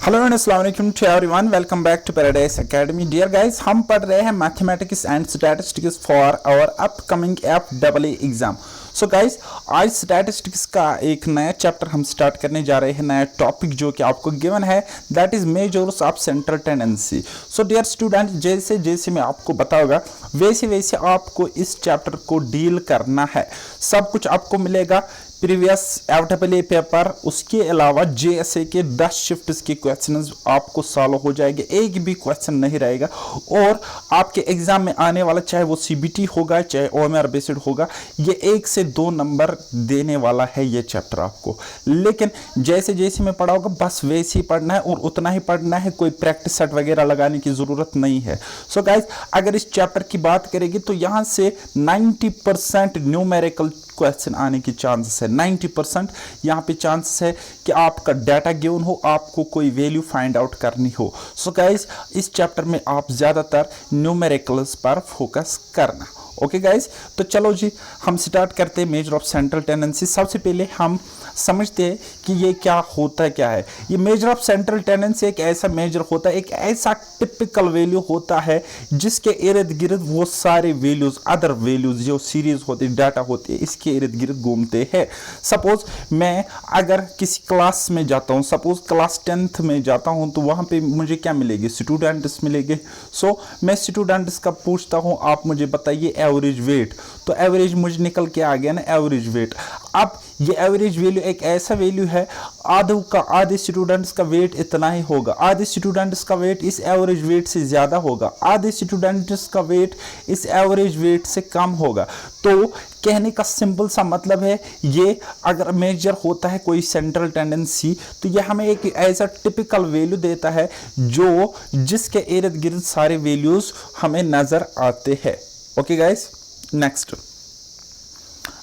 Hello and अस्सलाम वालेकुम to everyone, welcome back to paradise academy. Dear guys, हम पढ़ रहे हैं mathematics and statistics for our upcoming FEE exam. So guys, आज स्टैटिस्टिक्स का एक नया चैप्टर हम स्टार्ट करने जा रहे हैं। नया टॉपिक जो कि आपको गिवन है, that is measures of central tendency. So dear student, जैसे जैसे मैं आपको बताऊंगा वैसे वैसे आपको इस चैप्टर को डील करना है। सब कुछ आपको मिलेगा प्रीवियस FEE पेपर, उसके अलावा JSA के 10 शिफ्ट्स के क्वेश्चंस आपको सॉल्व हो जाएंगे, एक भी क्वेश्चन नहीं रहेगा। और आपके एग्जाम में आने वाला, चाहे वो CBT होगा चाहे OMR बेस्ड होगा, ये 1 से 2 नंबर देने वाला है ये चैप्टर आपको। लेकिन जैसे जैसे मैं पढ़ाऊंगा बस वैसे ही पढ़ना है और उतना ही पढ़ना है, कोई प्रैक्टिस सेट वगैरह लगाने की जरूरत नहीं है। सो गाइज, अगर इस चैप्टर की बात करेंगे तो यहाँ से 90% न्यूमेरिकल क्वेश्चन आने की चांसेस है। 90% यहाँ पे चांसेस है कि आपका डाटा गिवन हो, आपको कोई वैल्यू फाइंड आउट करनी हो। सो गाइज, इस चैप्टर में आप ज्यादातर न्यूमेरिकल्स पर फोकस करना। ओके गाइज, तो चलो जी हम स्टार्ट करते हैं मेजर ऑफ सेंट्रल टेंडेंसी। सबसे पहले हम समझते हैं कि ये क्या होता है, क्या है ये मेजर ऑफ सेंट्रल टेंडेंसी। एक ऐसा मेजर होता है, एक ऐसा टिपिकल वैल्यू होता है जिसके इर्द गिर्द वो सारे वैल्यूज, अदर वैल्यूज जो सीरीज होती है, डाटा होती है, इसके इर्द गिर्द घूमते हैं। सपोज मैं अगर किसी क्लास में जाता हूँ, सपोज क्लास 10th में जाता हूँ, तो वहाँ पे मुझे क्या मिलेगी? स्टूडेंट्स मिलेंगे। सो मैं स्टूडेंट्स का पूछता हूँ, आप मुझे बताइए एवरेज वेट। तो एवरेज मुझे निकल के आ गया ना, एवरेज वेट। अब ये एवरेज वैल्यू एक ऐसा वैल्यू है, आधे स्टूडेंट्स का वेट इतना ही होगा, आधे स्टूडेंट्स का वेट इस एवरेज वेट से ज्यादा होगा, आधे स्टूडेंट्स का वेट इस एवरेज वेट से कम होगा। तो कहने का सिंपल सा मतलब है, ये अगर मेजर होता है कोई सेंट्रल टेंडेंसी, तो ये हमें एक ऐसा टिपिकल वैल्यू देता है जो जिसके इर्द गिर्द सारे वैल्यूज हमें नजर आते हैं। Okay guys, next.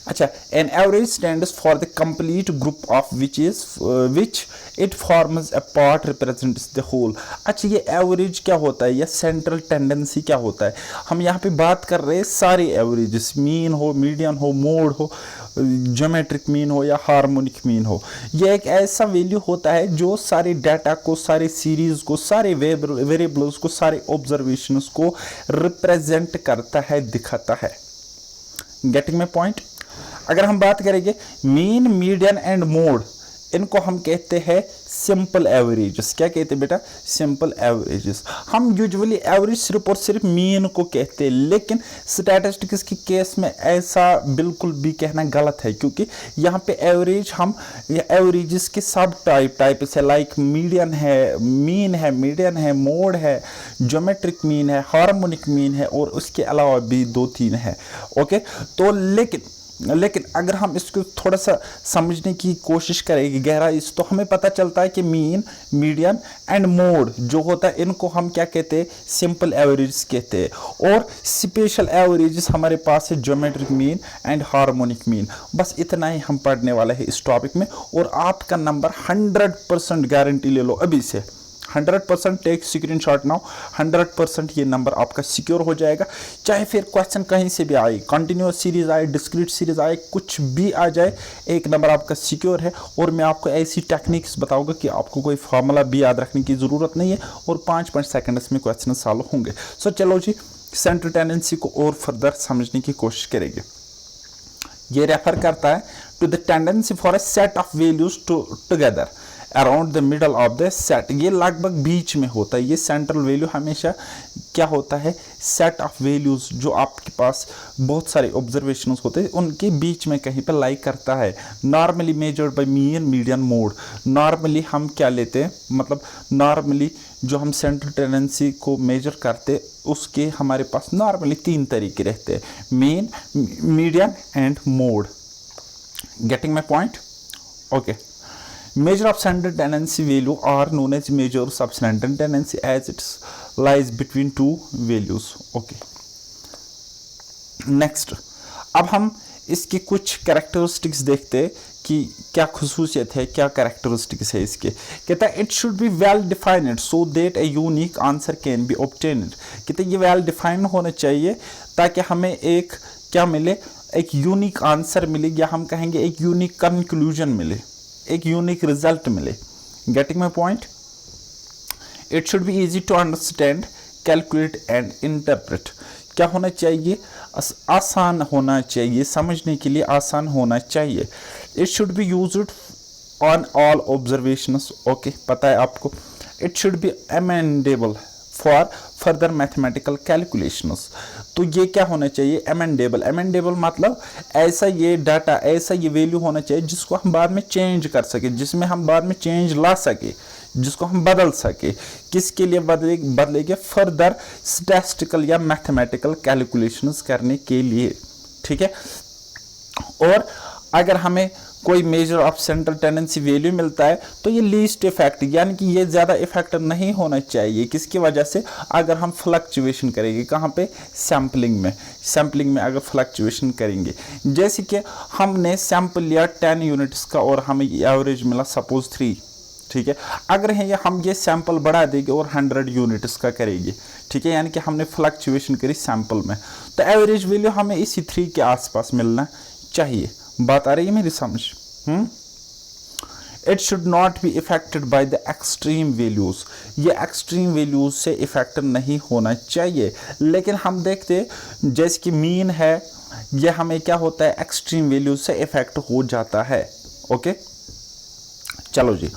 अच्छा, an average stands for the complete group of which it forms a part represents the whole. अच्छा, ये एवरेज क्या होता है या सेंट्रल टेंडेंसी क्या होता है? हम यहाँ पे बात कर रहे हैं सारे एवरेजेस, मीन हो, मीडियन हो, मोड हो, ज्योमेट्रिक मीन हो या हार्मोनिक मीन हो। यह एक ऐसा वैल्यू होता है जो सारे डाटा को, सारे सीरीज को, सारे वेरिएबल्स को, सारे ऑब्जर्वेशंस को रिप्रेजेंट करता है, दिखाता है। Getting my point? अगर हम बात करेंगे मीन, मीडियन एंड मोड, इनको हम कहते हैं सिंपल एवरेजेस। क्या कहते हैं बेटा? Simple averages. हम यूजुअली एवरेज सिर्फ और सिर्फ मीन को कहते हैं, लेकिन स्टैटिस्टिक्स के केस में ऐसा बिल्कुल भी कहना गलत है, क्योंकि यहाँ पे एवरेज हम एवरेजेस के सब टाइप से, लाइक मीडियन है, मीन है, मीडियन है, मोड है, ज्योमेट्रिक मीन है, हार्मोनिक मीन है, और उसके अलावा भी 2-3 है। ओके, तो लेकिन अगर हम इसको थोड़ा सा समझने की कोशिश करेंगे गहराई से, तो हमें पता चलता है कि मीन, मीडियन एंड मोड जो होता है, इनको हम क्या कहते हैं? सिंपल एवरेजेस कहते हैं। और स्पेशल एवरेजेस हमारे पास है geometric mean and harmonic mean. बस इतना ही हम पढ़ने वाले हैं इस टॉपिक में, और आपका नंबर 100% गारंटी ले लो अभी से, 100%। टेक स्क्रीनशॉट नाउ, 100% ये नंबर आपका सिक्योर हो जाएगा। चाहे फिर क्वेश्चन कहीं से भी आए, कंटिन्यूअस सीरीज आए, डिस्क्रीट सीरीज आए, कुछ भी आ जाए, एक नंबर आपका सिक्योर है। और मैं आपको ऐसी टेक्निक्स बताऊंगा कि आपको कोई फार्मूला भी याद रखने की जरूरत नहीं है, और 5-5 सेकंड्स में क्वेश्चन सॉल्व होंगे। सो चलो जी, सेंट्रल टेंडेंसी को और फर्दर समझने की कोशिश करेंगे। ये रेफर करता है to the tendency for a set of values together around the middle of the set. ये लगभग बीच में होता है। ये सेंट्रल वैल्यू हमेशा क्या होता है? सेट ऑफ वैल्यूज जो आपके पास बहुत सारे ऑब्जर्वेशंस होते हैं, उनके बीच में कहीं पर लाई करता है। Normally measured by mean, median, mode. Normally हम क्या लेते हैं, मतलब नॉर्मली जो हम सेंट्रल टेंडेंसी को मेजर करते हैं, उसके हमारे पास नॉर्मली 3 तरीके रहते हैं: mean, median and mode. Getting my point? Okay. Measure of central tendency value are known as measures of central tendency as it lies between two values. Okay. Next, अब हम इसके कुछ कैरेक्टरिस्टिक्स देखते हैं कि क्या खुसूसियत है, क्या कैरेक्टरिस्टिक्स है इसके। कहता है it should be well defined so that a unique answer can be obtained. कहते ये वेल डिफाइंड होना चाहिए ताकि हमें एक क्या मिले, एक यूनिक आंसर मिले, या हम कहेंगे एक यूनिक कंक्लूजन मिले, एक यूनिक रिजल्ट मिले। Getting my point? It should be easy to understand, calculate and interpret. क्या होना चाहिए? आसान होना चाहिए, समझने के लिए आसान होना चाहिए। It should be used on all observations, okay, पता है आपको। It should B amendable for further mathematical calculations. तो ये क्या होना चाहिए? अमेंडेबल। अमेंडेबल मतलब ऐसा ये डाटा, ऐसा ये वैल्यू होना चाहिए जिसको हम बाद में चेंज कर सके, जिसमें हम बाद में चेंज ला सके, जिसको हम बदल सके। किसके लिए बदलेंगे? फर्दर स्टैटिस्टिकल या मैथमेटिकल कैलकुलेशंस करने के लिए, ठीक है। और अगर हमें कोई measure of central tendency value मिलता है तो ये लीस्ट इफेक्ट, यानी कि ये ज़्यादा इफेक्ट नहीं होना चाहिए। किसकी वजह से? अगर हम फ्लक्चुएशन करेंगे, कहाँ पे? सैम्पलिंग में। सैम्पलिंग में अगर फ्लक्चुएशन करेंगे, जैसे कि हमने सैंपल लिया 10 यूनिट्स का और हमें एवरेज मिला सपोज 3, ठीक है। अगर है हम ये सैंपल बढ़ा देंगे और 100 यूनिट्स का करेंगे, ठीक है, यानी कि हमने फ्लक्चुएशन करी सैंपल में, तो एवरेज वैल्यू हमें इसी 3 के आसपास मिलना चाहिए। बात आ रही है मेरी समझ? It should not be affected by the extreme values. ये एक्सट्रीम वैल्यूज से इफेक्ट नहीं होना चाहिए। लेकिन हम देखते जैसे कि मीन है, ये हमें क्या होता है? एक्सट्रीम वैल्यूज से इफेक्ट हो जाता है, ओके। चलो जी,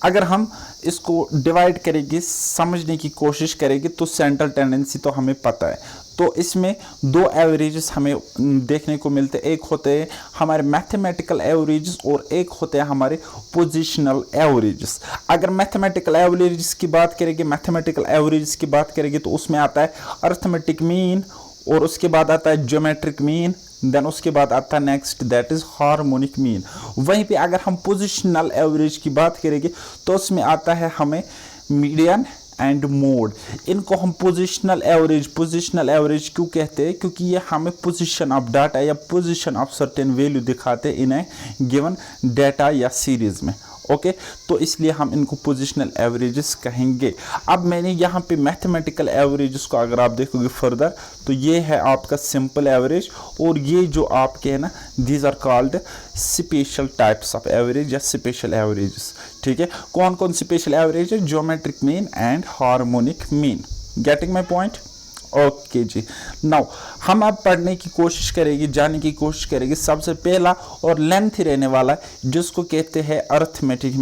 अगर हम इसको डिवाइड करेंगे, समझने की कोशिश करेंगे, तो सेंट्रल टेंडेंसी तो हमें पता है। तो इसमें 2 एवरेजेस हमें देखने को मिलते हैं। एक होते हैं हमारे मैथमेटिकल एवरेजेस और एक होते हैं हमारे पोजिशनल एवरेजेस। अगर मैथमेटिकल एवरेजेस की बात करेंगे, मैथमेटिकल एवरेजेस की बात करेंगे तो उसमें आता है अर्थमेटिक मीन, और उसके बाद आता है ज्योमेट्रिक मीन, देन उसके बाद आता है next that is harmonic mean. वहीं पे अगर हम पोजिशनल एवरेज की बात करेंगे तो उसमें आता है हमें मीडियन एंड मोड। इनको हम पोजिशनल एवरेज क्यों कहते हैं? क्योंकि ये हमें पोजीशन ऑफ डाटा या पोजीशन ऑफ सर्टेन वैल्यू दिखाते हैं इन ए गिवन डाटा या सीरीज में, ओके। तो इसलिए हम इनको पोजिशनल एवरेजेस कहेंगे। अब मैंने यहाँ पे मैथमेटिकल एवरेजेस को अगर आप देखोगे फर्दर, तो ये है आपका सिंपल एवरेज, और ये जो आपके है ना, these are called special types of average या स्पेशल एवरेजेस, ठीक है। कौन कौन स्पेशल एवरेज है? Geometric mean and harmonic mean. Getting my point? Okay जी। नाउ हम अब पढ़ने की कोशिश करेंगे, जानने की कोशिश करेंगे। सबसे पहला और लेंथ रहने वाला जिसको कहते हैं अर्थमेटिक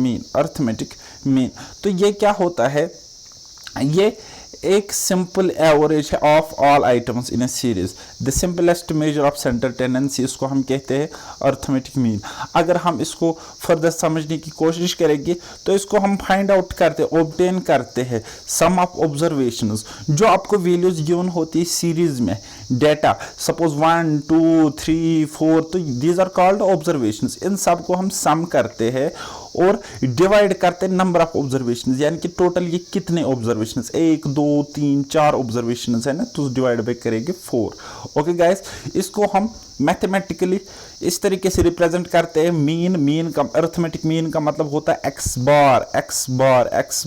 मीन। तो ये क्या होता है? ये एक सिंपल एवरेज है of all items in A series, the simplest measure of central tendency, इसको हम कहते हैं अर्थमेटिक मीन। अगर हम इसको फर्दर समझने की कोशिश करेंगे तो इसको हम फाइंड आउट करते हैं, ऑब्टेन करते हैं सम ऑफ ऑब्जर्वेशंस। जो आपको वैल्यूज गिवन होती है सीरीज में, डेटा सपोज 1 2 3 4, तो दीज आर कॉल्ड ऑब्जर्वेशंस। इन सब को हम सम करते हैं और डिवाइड करते हैं नंबर ऑफ ऑब्जर्वेशंस, यानी कि टोटल ये कितने ऑब्जर्वेशंस, 1 2 3 4 ऑब्जर्वेशंस है ना, तो डिवाइड बाय करेंगे 4। ओके गाइस, इसको हम मैथमेटिकली इस तरीके से रिप्रेजेंट करते हैं। मीन का अर्थमेटिक मीन का मतलब होता है x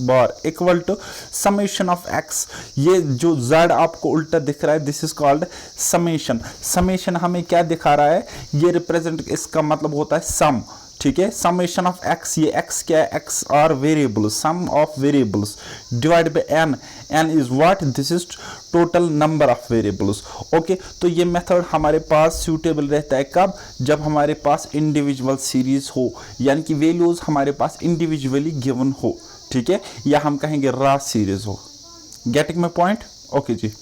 bar equal to summation of x. ये जो जेड आपको उल्टा दिख रहा है, दिस इज कॉल्ड समेशन हमें क्या दिखा रहा है? ये रिप्रेजेंट, इसका मतलब होता है सम, ठीक है। समेशन ऑफ एक्स, ये एक्स क्या है? X are variables, sum of variables divide by n is what? This is total number of variables. Okay, तो ये मेथड हमारे पास सूटेबल रहता है कब? जब हमारे पास इंडिविजुअल सीरीज हो, यानी कि वैल्यूज हमारे पास इंडिविजुअली गिवन हो, ठीक है, या हम कहेंगे रॉ सीरीज हो। Getting my point? ओके जी।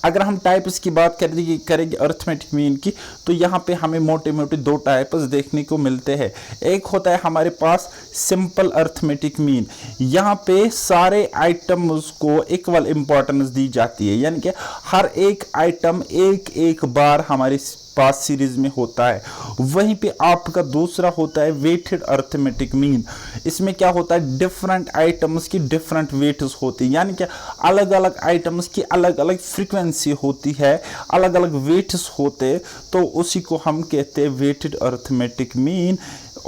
अगर हम टाइप्स की बात करेंगे अर्थमेटिक मीन की, तो यहाँ पे हमें मोटे मोटे 2 टाइप्स देखने को मिलते हैं। एक होता है हमारे पास सिंपल अर्थमेटिक मीन, यहाँ पे सारे आइटम्स को इक्वल इंपॉर्टेंस दी जाती है, यानी कि हर एक आइटम एक बार हमारे पास सीरीज में होता है। वहीं पे आपका दूसरा होता है वेटेड अर्थमेटिक मीन। इसमें क्या होता है? डिफरेंट आइटम्स की डिफरेंट वेट्स होती है, यानी कि अलग अलग आइटम्स की अलग अलग फ्रीक्वेंसी होती है, अलग अलग वेट्स होते, तो उसी को हम कहते हैं वेटेड अर्थमेटिक मीन,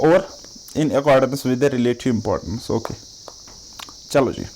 और in accordance with the relative importance. Okay, चलो जी।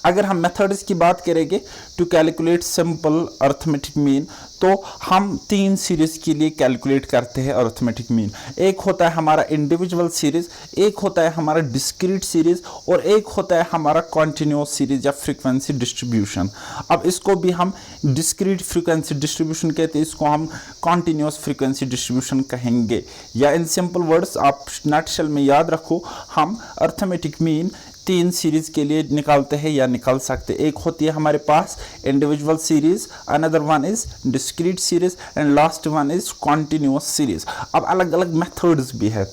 अगर हम मेथड्स की बात करेंगे to calculate simple arithmetic mean, तो हम 3 सीरीज के लिए कैलकुलेट करते हैं अर्थमेटिक मीन। एक होता है हमारा इंडिविजुअल सीरीज, एक होता है हमारा डिस्क्रीट सीरीज, और एक होता है हमारा कॉन्टिन्यूअस सीरीज या फ्रीक्वेंसी डिस्ट्रीब्यूशन। अब इसको भी हम डिस्क्रीट फ्रीक्वेंसी डिस्ट्रीब्यूशन कहते हैं, इसको हम कॉन्टिन्यूअस फ्रीक्वेंसी डिस्ट्रीब्यूशन कहेंगे। या इन सिंपल वर्ड्स आप नटशेल में याद रखो, हम अर्थमेटिक मीन 3 सीरीज के लिए निकालते हैं या निकाल सकते हैं। एक होती है हमारे पास individual series, another one is discrete series, and last one is continuous series. अब अलग अलग मेथड्स भी है,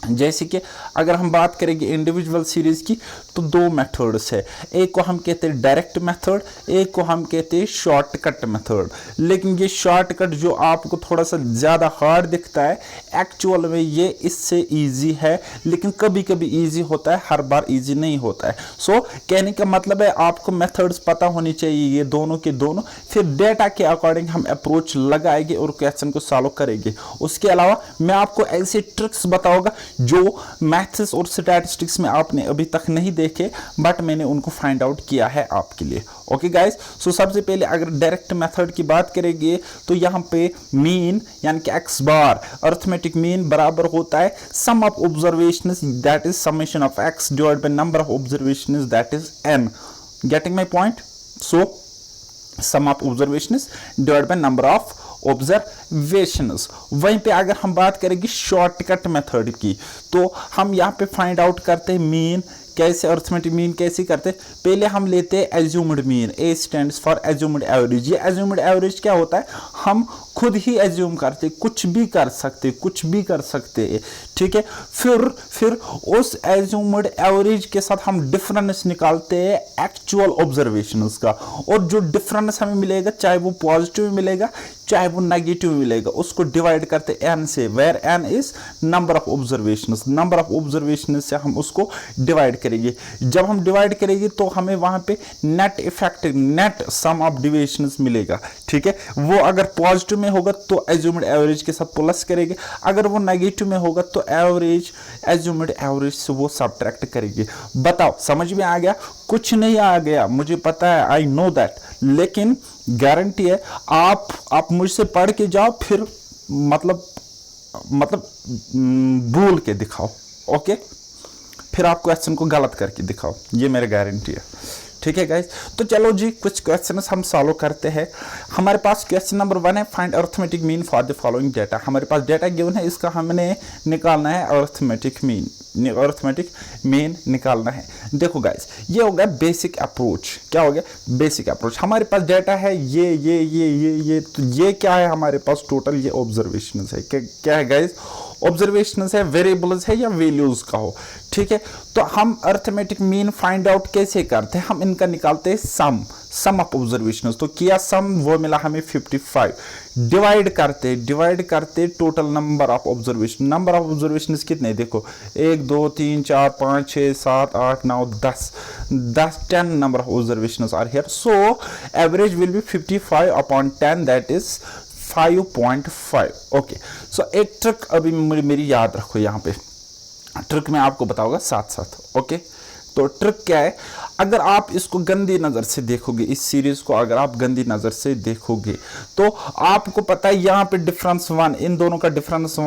जैसे कि अगर हम बात करेंगे इंडिविजुअल सीरीज की, तो 2 मेथड्स है। एक को हम कहते हैं डायरेक्ट मेथड, एक को हम कहते हैं शॉर्टकट मेथड। लेकिन ये शॉर्टकट जो आपको थोड़ा सा ज़्यादा हार्ड दिखता है, एक्चुअल में ये इससे इजी है, लेकिन कभी कभी इजी होता है, हर बार इजी नहीं होता है। सो कहने का मतलब है आपको मेथड्स पता होनी चाहिए ये दोनों के दोनों, फिर डेटा के अकॉर्डिंग हम अप्रोच लगाएंगे और क्वेश्चन को सॉल्व करेंगे। उसके अलावा मैं आपको ऐसे ट्रिक्स बताऊंगा जो मैथ्स और स्टैटिस्टिक्स में आपने अभी तक नहीं देखे, बट मैंने उनको फाइंड आउट किया है आपके लिए। ओके गाइस, सो सबसे पहले अगर डायरेक्ट मेथड की बात करेंगे, तो यहाँ पे मीन यानी कि एक्स बार अर्थमेटिक मीन बराबर होता है sum of observations, that is summation of x divided by number of observations, that is n. Getting my point? So sum of observations divided by number of observations. वहीं पे अगर हम बात करेंगे shortcut method की, तो हम यहाँ पे फाइंड आउट करते हैं मीन। कैसे अर्थमेटिक मीन कैसे करते हैं? पहले हम लेते हैं assumed mean, A stands for assumed average. ये एज्यूम्ड एवरेज क्या होता है? हम खुद ही एज्यूम करते, कुछ भी कर सकते, कुछ भी कर सकते हैं, ठीक है। फिर उस एज्यूम्ड एवरेज के साथ हम डिफरेंस निकालते हैं एक्चुअल ऑब्जर्वेशंस का, और जो डिफरेंस हमें मिलेगा, चाहे वो पॉजिटिव मिलेगा चाहे वो नेगेटिव मिलेगा, उसको डिवाइड करते एन से, where n is number of observations. Number of observations से हम उसको डिवाइड करेंगे। जब हम डिवाइड करेंगे तो हमें वहां पे net effect, net sum of deviations मिलेगा, ठीक है। वो अगर पॉजिटिव में होगा तो एज्यूम्ड एवरेज के साथ प्लस करेंगे, अगर वो नेगेटिव में होगा तो एवरेज एज्यूम्ड एवरेज से वो सब्ट्रैक्ट करेंगे। बताओ समझ में आ गया? कुछ नहीं आ गया, मुझे पता है, आई नो दैट, लेकिन गारंटी है आप मुझसे पढ़ के जाओ, फिर मतलब भूल के दिखाओ, ओके। फिर आप क्वेश्चन को गलत करके दिखाओ, ये मेरी गारंटी है, ठीक है गाइस। तो चलो जी कुछ क्वेश्चंस हम सॉल्व करते हैं। हमारे पास क्वेश्चन नंबर 1 है, find arithmetic mean for the following data. हमारे पास डेटा गिवन है, इसका हमने निकालना है अर्थमेटिक मीन निकालना है। देखो गाइस, ये हो गया बेसिक अप्रोच। क्या हो गया? Basic approach. हमारे पास डेटा है ये, तो ये क्या है हमारे पास? टोटल ये ऑब्जर्वेशंस है। क्या है गाइस? ऑब्जर्वेशंस है, वेरिएबल्स है या वैल्यूज का हो, ठीक है। तो हम अर्थमेटिक मीन फाइंड आउट कैसे करते हैं? हम इनका निकालते हैं सम ऑफ ऑब्जर्वेशंस। तो किया सम, वो मिला हमें 55। डिवाइड करते total number of observation. Number of observations कितने? देखो 1 2 3 4 5 6 7 8 9 10 number of observations are here. So average will be 55 upon 10, that is 5.5। Okay, so एक ट्रिक अभी मेरी याद रखो, यहाँ पे ट्रिक मैं आपको बताऊंगा साथ साथ, ओके। तो ट्रिक क्या है? अगर आप इसको गंदी नज़र से देखोगे, इस सीरीज को अगर आप गंदी नज़र से देखोगे, तो आपको पता है यहाँ पे डिफरेंस 1, इन दोनों का डिफरेंस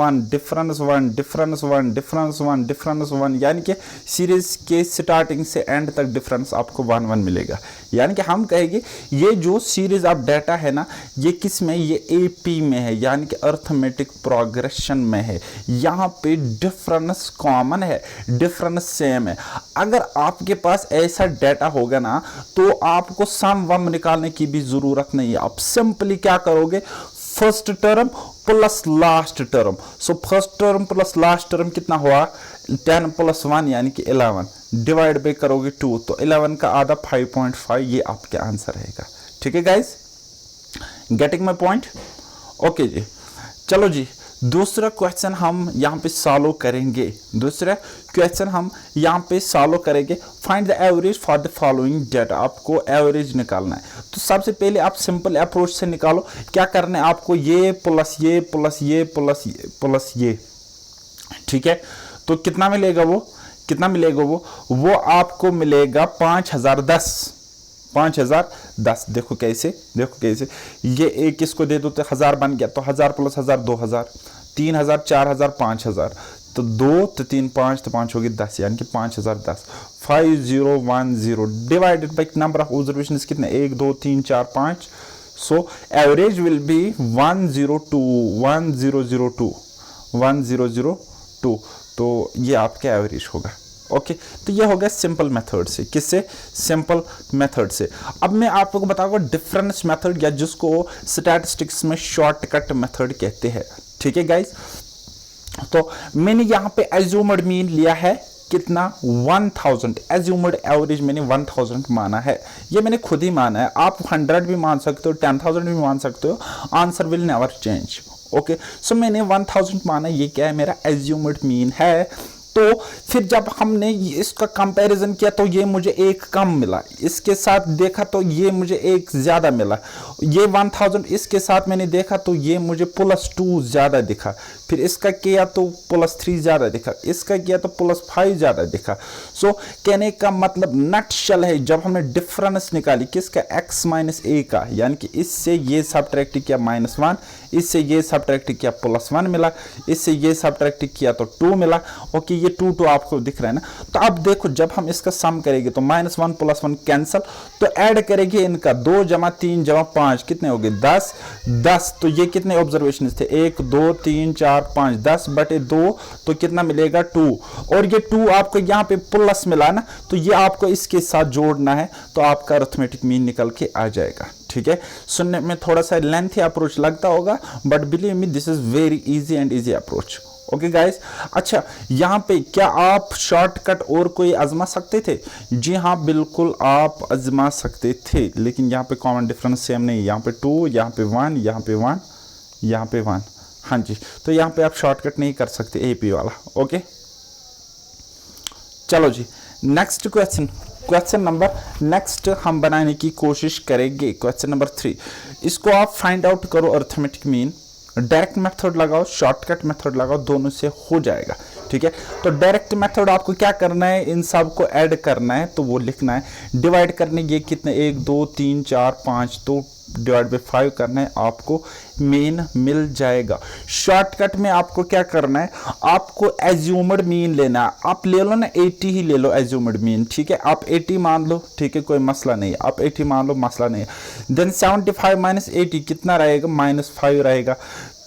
1, यानी कि सीरीज के स्टार्टिंग से एंड तक डिफरेंस आपको 1 मिलेगा। यानी कि हम कहेंगे ये जो सीरीज ऑफ डाटा है ना, ये किस में? ये AP में है, यानी कि अर्थमेटिक प्रोग्रेशन में है। यहाँ पे डिफरेंस कॉमन है, डिफरेंस सेम है। अगर आपके पास ऐसा डाटा होगा ना, तो आपको सम वम निकालने की भी जरूरत नहीं है। आप सिंपली क्या करोगे? First term plus last term. So first term plus last term कितना हुआ? 10 + 1 यानी कि 11, डिवाइड बाय करोगे 2, तो 11 का आधा 5.5, ये आपका आंसर रहेगा, ठीक है guys. Getting my point? Okay जी, चलो जी दूसरा क्वेश्चन हम यहाँ पे सॉल्व करेंगे। Find the average for the following data. आपको एवरेज निकालना है, तो सबसे पहले आप सिंपल अप्रोच से निकालो। क्या करना है आपको? ये प्लस ये प्लस ये प्लस ये प्लस ये, ठीक है। तो कितना मिलेगा? वो कितना मिलेगा वो आपको मिलेगा 5010। 5010 देखो कैसे, ये एक इसको दे दो तो 1000 बन गया, तो 1000 प्लस 1000 2000, 3000 4000 5000, तो 2 तो 3 5 तो 5 होगी 10, यानी कि 5010। 5010 divided by number of observation कितने 1 2 3 4 5, सो एवरेज विल बी 1002। तो ये आपका एवरेज होगा। ओके तो ये हो गया सिंपल मेथड से। किससे? सिंपल मेथड से। अब मैं आपको बताऊंगा डिफरेंस मेथड, या जिसको स्टैटिस्टिक्स में शॉर्टकट मेथड कहते हैं। ठीक है गाइस, तो मैंने यहाँ पे एज्यूम्ड मीन लिया है कितना 1000, एज्यूम्ड एवरेज मैंने 1000 माना है, ये मैंने खुद ही माना है। आप 100 भी मान सकते हो, 10,000 भी मान सकते हो, answer will never change. Okay so मैंने 1000 माना, ये क्या है मेरा एज्यूम्ड मीन है। तो फिर जब हमने इसका कंपैरिजन किया तो ये मुझे एक कम मिला, इसके साथ देखा तो ये मुझे एक ज्यादा मिला, ये 1000 इसके साथ मैंने देखा तो ये मुझे +2 ज्यादा दिखा, फिर इसका किया तो +3 ज्यादा दिखा, इसका किया तो +5 ज्यादा दिखा। सो कहने का मतलब नटशल है, जब हमने डिफरेंस निकाली किसका x - a का, यानी कि इससे ये सब्ट्रैक्ट किया -1, इससे ये सब्ट्रैक्ट किया +1 मिला, इससे ये सब्ट्रैक्ट किया तो 2 मिला। ओके ये 2 आपको दिख रहा है ना। तो अब देखो जब हम इसका सम करेंगे तो -1 + 1 कैंसल, तो ऐड करेंगे इनका 2 + 3 + 5 कितने हो गए 10। तो ये कितने ऑब्जर्वेशन थे 1 2 3 4 5, 10/2 तो कितना मिलेगा 2, और ये 2 आपको यहाँ पे प्लस मिला ना, तो ये आपको इसके साथ जोड़ना है, तो आपका अरिथमेटिक मीन निकल के आ जाएगा। ठीक है, सुनने में थोड़ा सा लेंथी अप्रोच लगता होगा, but believe me this is very easy and easy approach. Okay guys, अच्छा यहाँ पे क्या आप शॉर्टकट और कोई आजमा सकते थे? जी हाँ बिल्कुल आप आजमा सकते थे, लेकिन यहाँ पे कॉमन डिफरेंस सेम नहीं, यहाँ पे 2, यहाँ पे 1, यहाँ पे 1, यहाँ पे 1। हाँ जी, तो यहाँ पे आप शॉर्टकट नहीं कर सकते एपी वाला। ओके चलो जी नेक्स्ट क्वेश्चन नंबर नेक्स्ट हम बनाने की कोशिश करेंगे। क्वेश्चन नंबर 3, इसको आप फाइंड आउट करो अरिथमेटिक मीन, डायरेक्ट मेथड लगाओ शॉर्टकट मेथड लगाओ, दोनों से हो जाएगा। ठीक है, तो डायरेक्ट मेथड आपको क्या करना है, इन सब को ऐड करना है, तो वो लिखना है, डिवाइड करने ये कितने 1 2 3 4 5, तो डिवाइड बाई 5 करना है, आपको मीन मिल जाएगा। शॉर्टकट में आपको क्या करना है, आपको एज्यूम्ड मीन लेना है, आप ले लो ना 80 ही ले लो एज्यूम्ड मीन। ठीक है, आप 80 मान लो, ठीक है कोई मसला नहीं है, आप 80 मान लो मसला नहीं है। देन 75 - 80 कितना रहेगा -5 रहेगा,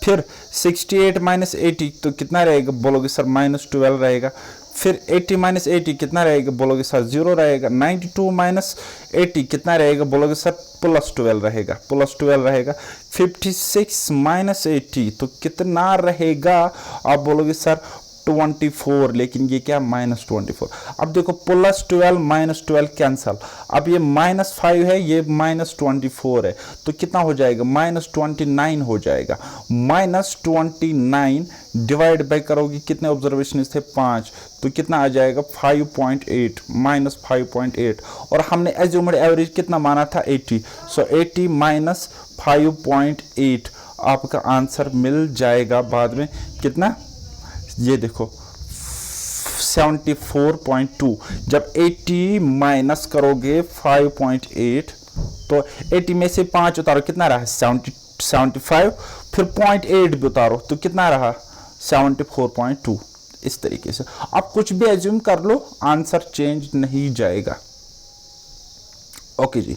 फिर 68 - 80 तो कितना रहेगा, बोलोगे सर -12 रहेगा, फिर 80 - 80 कितना रहेगा, बोलोगे सर 0 रहेगा, 92 - 80 कितना रहेगा, बोलोगे सर +12 रहेगा, +12 रहेगा, 56 - 80 तो कितना रहेगा, आप बोलोगे सर 24, लेकिन ये क्या -24। अब देखो +12 - 12 कैंसल, अब ये -5 है, ये -24 है, तो कितना हो जाएगा -29 हो जाएगा। -29 डिवाइड बाय करोगे कितने ऑब्जर्वेशन थे 5, तो कितना आ जाएगा 5.8 -5.8, और हमने एज्यूम्ड एवरेज कितना माना था 80, सो 80 - 5.8 आपका आंसर मिल जाएगा बाद में कितना, ये देखो 74.2। जब 80 माइनस करोगे 5.8 तो 80 में से 5 उतारो कितना रहा 75, फिर 0.8 भी उतारो तो कितना रहा 74.2। इस तरीके से आप कुछ भी एज्यूम कर लो, आंसर चेंज नहीं जाएगा। ओके जी,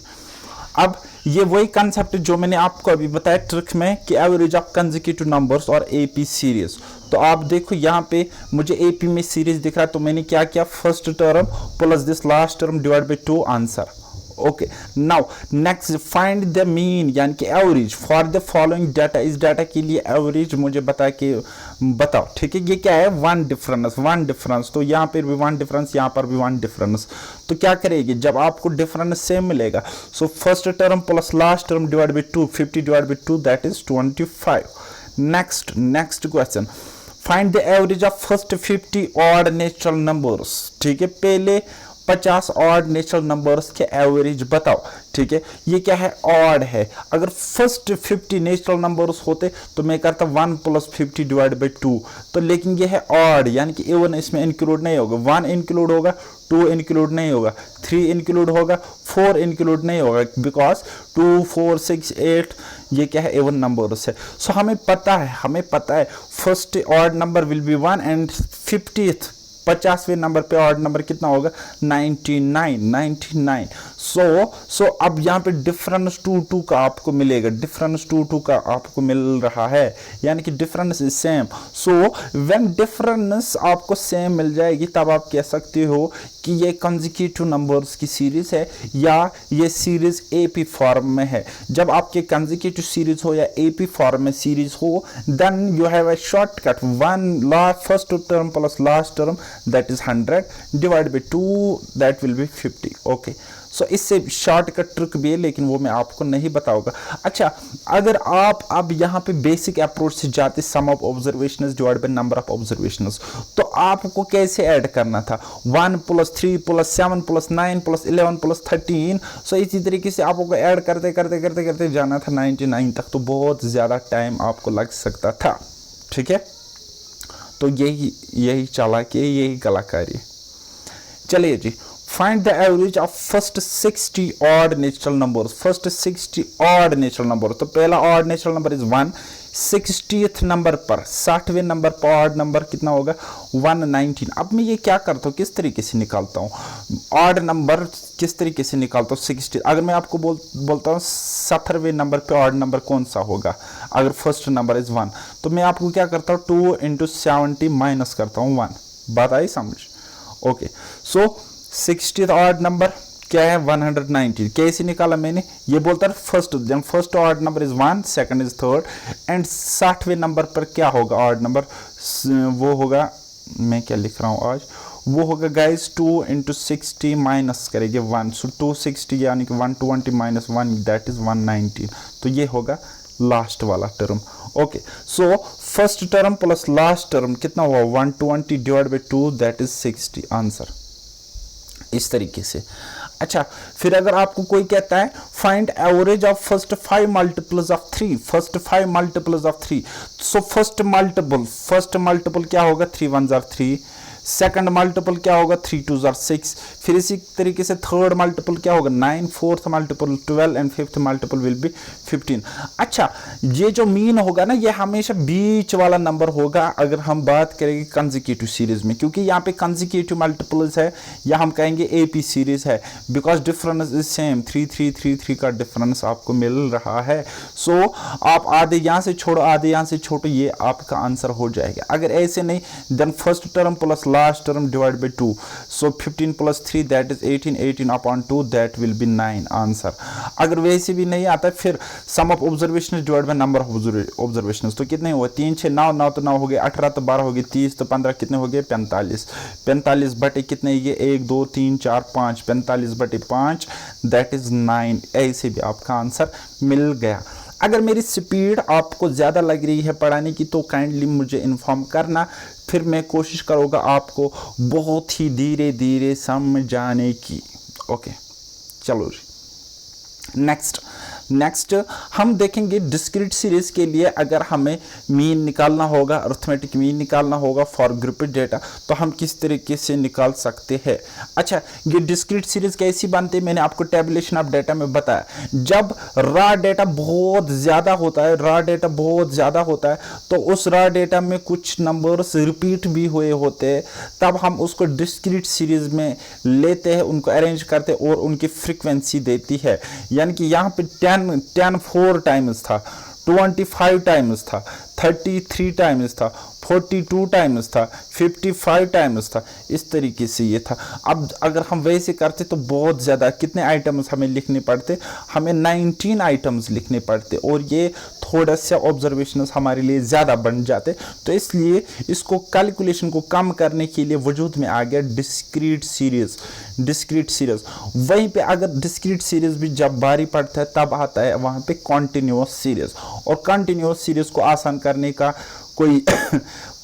अब ये वही कंसेप्ट जो मैंने आपको अभी बताया ट्रिक में कि एवरेज ऑफ कंसेक्यूटिव नंबर्स और एपी सीरीज। तो आप देखो यहाँ पे मुझे एपी में सीरीज दिख रहा है, तो मैंने क्या किया, first term plus this last term divide by 2 answer. Okay now next find the mean यानी कि average for the following data. इस डाटा के लिए एवरेज मुझे बताओ। ठीक है, ये क्या है 1 डिफरेंस, तो यहाँ पर भी 1 डिफरेंस, यहाँ पर भी 1 डिफरेंस। तो क्या करेगी, जब आपको डिफरेंस सेम मिलेगा, so first term plus last term divide by 2, 50 divide by 2 that is 25। Next question, find the average of first 50 odd natural numbers. ठीक है, पहले 50 ऑड नेचुरल नंबर्स के एवरेज बताओ। ठीक है, ये क्या है, ऑड है। अगर फर्स्ट 50 नेचुरल नंबर्स होते तो मैं करता 1 + 50 / 2, तो लेकिन ये है ऑड, यानी कि इवन इसमें इंक्लूड नहीं होगा। 1 इंक्लूड होगा, 2 इंक्लूड नहीं होगा, 3 इंक्लूड होगा, 4 इंक्लूड नहीं होगा, बिकॉज 2, 4, 6, 8 ये क्या है, इवन नंबर्स है। सो हमें पता है first odd number will be 1 and 50वें नंबर पे ऑड नंबर कितना होगा, 99। सो अब यहाँ पे डिफरेंस 2 का आपको मिलेगा, डिफरेंस 2 का आपको मिल रहा है, यानी कि difference is same. So when difference आपको सेम मिल जाएगी तब आप कह सकते हो कि ये कंसेक्यूटिव नंबर्स की सीरीज है या ये सीरीज एपी फॉर्म में है। जब आपके कंसेक्यूटिव सीरीज हो या एपी फॉर्म में सीरीज हो, then you have a shortcut, first term plus last term that is 100 divided by 2 that will be 50। Okay, सो इससे शॉर्टकट ट्रिक भी है, लेकिन वो मैं आपको नहीं बताऊंगा। अच्छा, अगर आप अब यहाँ पे बेसिक अप्रोच से जाते, sum of observations divide by number of observations, तो आपको कैसे ऐड करना था, 1 + 3 + 7 + 9 + 11 + 13। सो इसी तरीके से आपको ऐड करते करते करते करते जाना था 99 तक, तो बहुत ज़्यादा टाइम आपको लग सकता था। ठीक है, तो यही चालाकी, यही कलाकारी। चलिए जी, find the average of first 60 odd natural numbers. First 60 odd natural number, तो पहला odd natural number is 1। 60th number पर, 60वें नंबर पर ऑड नंबर कितना होगा, 119। अब मैं ये क्या करता हूँ, किस तरीके से निकालता हूँ ऑड नंबर, किस तरीके से निकालता हूँ 60। अगर मैं आपको बोलता हूँ 70वें नंबर पे ऑड नंबर कौन सा होगा, अगर फर्स्ट नंबर इज 1, तो मैं आपको क्या करता हूँ 2 × 70 माइनस करता हूँ 1। बात आई समझ? ओके, सो 60th ऑड नंबर क्या है, 119। कैसे निकाला मैंने, ये बोलता है first odd number is 1, second is 3rd, and 60वें नंबर पर क्या होगा ऑड नंबर, वो होगा, मैं क्या लिख रहा हूँ आज, वो होगा गाइस 2 × 60 माइनस करेंगे 1। सो 260 यानी कि 120 - 1 दैट इज 119। तो ये होगा लास्ट वाला term. Okay, so first term plus last term कितना हुआ, 120 / 2 दैट इज 60 आंसर, इस तरीके से। अच्छा, फिर अगर आपको कोई कहता है find average of first 5 multiples of 3, first 5 multiples of 3, so first multiple क्या होगा, 3 1 = 3, सेकंड मल्टीपल क्या होगा, 3 2 = 6, फिर इसी तरीके से थर्ड मल्टीपल क्या होगा, 9, fourth multiple 12 and fifth multiple will be 15। अच्छा, ये जो मीन होगा ना, ये हमेशा बीच वाला नंबर होगा अगर हम बात करेंगे कंसेक्यूटिव सीरीज में, क्योंकि यहाँ पे कंसेक्यूटिव मल्टीपल्स है या हम कहेंगे एपी सीरीज है, बिकॉज डिफरेंस इज सेम, 3 3 3 3 का डिफरेंस आपको मिल रहा है। सो आप आधे यहाँ से छोड़ो, आधे यहाँ से छोड़ो, ये आपका आंसर हो जाएगा। अगर ऐसे नहीं, then first term plus last term divide by 2, so 15 + 3 that is 18, 18/2 that will be 9 answer. अगर वैसे भी नहीं आता, फिर sum of observations divide by number of observations, तो कितने हुए, 3 6 9 9 तो 9 हो गए, 18 तो 12 हो गए, 30 तो 15 कितने हो गए, 45 45 बटे कितने, ये 1 2 3 4 5, 45 बटे 5 दैट इज 9। ऐसे भी आपका आंसर मिल गया। अगर मेरी स्पीड आपको ज़्यादा लग रही है पढ़ाने की तो काइंडली मुझे इन्फॉर्म करना, फिर मैं कोशिश करूँगा आपको बहुत ही धीरे धीरे समझाने की। ओके, चलो जी, नेक्स्ट हम देखेंगे डिस्क्रीट सीरीज के लिए अगर हमें मीन निकालना होगा, अरिथमेटिक मीन निकालना होगा फॉर ग्रुपेड डेटा, तो हम किस तरीके से निकाल सकते हैं। अच्छा, ये डिस्क्रीट सीरीज कैसी बनती है, मैंने आपको टेबुलेशन ऑफ डेटा में बताया। जब रॉ डेटा बहुत ज़्यादा होता है, तो उस रॉ डेटा में कुछ नंबर्स रिपीट भी हुए होते हैं, तब हम उसको डिस्क्रीट सीरीज में लेते हैं, उनको अरेंज करते हैं और उनकी फ्रीक्वेंसी देती है। यानी कि यहाँ पे 10 4 टाइम्स था, 25 टाइम्स था, 33 टाइम्स था, 42 टाइम्स था, 55 टाइम्स था, इस तरीके से ये था। अब अगर हम वैसे करते तो बहुत ज़्यादा, कितने आइटम्स हमें लिखने पड़ते, हमें 19 आइटम्स लिखने पड़ते, और ये थोड़ा सा ऑब्जर्वेशंस हमारे लिए ज़्यादा बन जाते। तो इसलिए इसको कैलकुलेशन को कम करने के लिए वजूद में आ गया डिस्क्रीट सीरीज। वहीं पे अगर डिस्क्रीट सीरीज भी जब बारी पड़ता है तब आता है वहाँ पे कॉन्टिन्यूअस सीरीज, और कॉन्टिन्यूअस सीरीज को आसान करने का कोई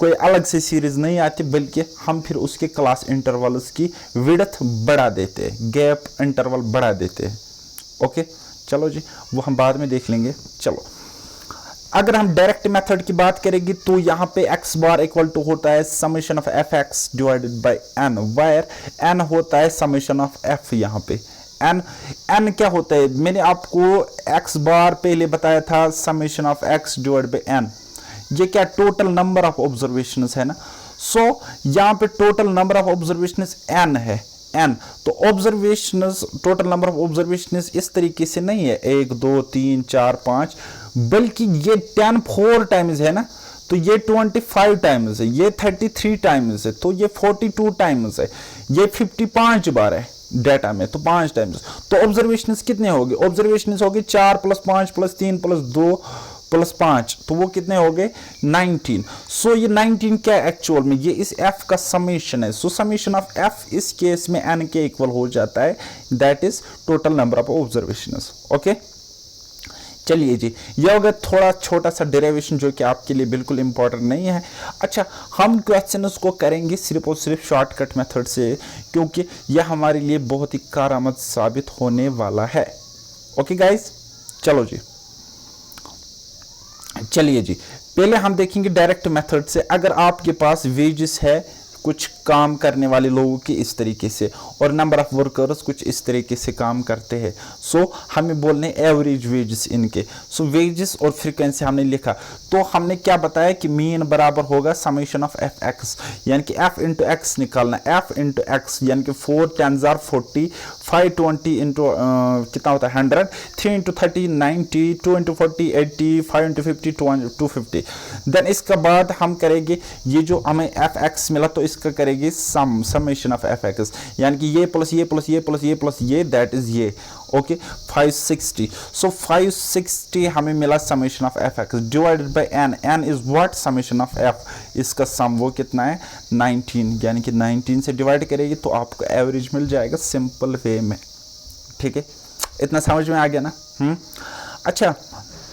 कोई अलग से सीरीज नहीं आती, बल्कि हम फिर उसके क्लास इंटरवल्स की विड्थ बढ़ा देते हैं, गैप इंटरवल बढ़ा देते हैं। ओके चलो जी, वो हम बाद में देख लेंगे। चलो अगर हम डायरेक्ट मेथड की बात करेंगे तो यहाँ पे x बार इक्वल टू होता है summation of f x divided by n, where n होता है समेशन ऑफ f। यहाँ पे n क्या होता है, मैंने आपको x बार पहले बताया था summation of x divided by n। ये क्या टोटल नंबर ऑफ ऑब्जर्वेशंस है ना। सो यहाँ पे total number of observations n है, n। तो observations, total number of observations इस तरीके से नहीं है 1 2 3 4 5, बल्कि ये 10 4 टाइम्स है ना, तो ये 25 टाइम्स है, ये 33 टाइम्स है, तो ये 42 टाइम्स है, ये 55 बार है डेटा में, तो 5 टाइम्स। तो ऑब्जर्वेशंस कितने होंगे, ऑब्जर्वेशंस होगी 4 + 5 + 3 + 2 + 5, तो वो कितने हो गए 19। सो ये 19 क्या है एक्चुअल में, ये इस f का समेशन है। सो समेशन ऑफ f इस केस में n के इक्वल हो जाता है, that is total number of observations. Okay चलिए जी, ये होगा थोड़ा छोटा सा डेरिवेशन जो कि आपके लिए बिल्कुल इंपॉर्टेंट नहीं है। अच्छा, हम क्वेश्चंस को करेंगे सिर्फ और सिर्फ शॉर्टकट मेथड से, क्योंकि यह हमारे लिए बहुत ही कारआमद साबित होने वाला है। ओके गाइस, चलो जी, चलिए जी, पहले हम देखेंगे डायरेक्ट मेथड से। अगर आपके पास वेजेस है कुछ काम करने वाले लोगों की इस तरीके से, और नंबर ऑफ वर्कर्स कुछ इस तरीके से काम करते हैं, सो हमें बोलने एवरेज वेजेस इनके। सो वेजेस और फ्रीक्वेंसी हमने लिखा, तो हमने क्या बताया कि मीन बराबर होगा समेशन ऑफ एफ एक्स, यानी कि एफ इंटू एक्स निकालना, एफ इंटू एक्स यानी कि 4 10 40, 5 20 इंटू कितना होता है 100, 3 इंटू 30 90, 2 इंटू 40 80, 5 इंटू 50 250। देन इसके बाद हम करेंगे ये जो हमें एफ एक्स मिला, तो इसका करेंगे समेशन ऑफ एफ एक्स, यानी कि ये प्लस ये प्लस ये प्लस ये प्लस ये, दैट इज ये। ओके 560। सो 560 हमें मिला summation of f x divided by n, n is what summation of f, इसका सम वो कितना है 19, यानी कि 19 से डिवाइड करेगी तो आपको एवरेज मिल जाएगा सिंपल वे में। ठीक है, इतना समझ में आ गया ना। अच्छा,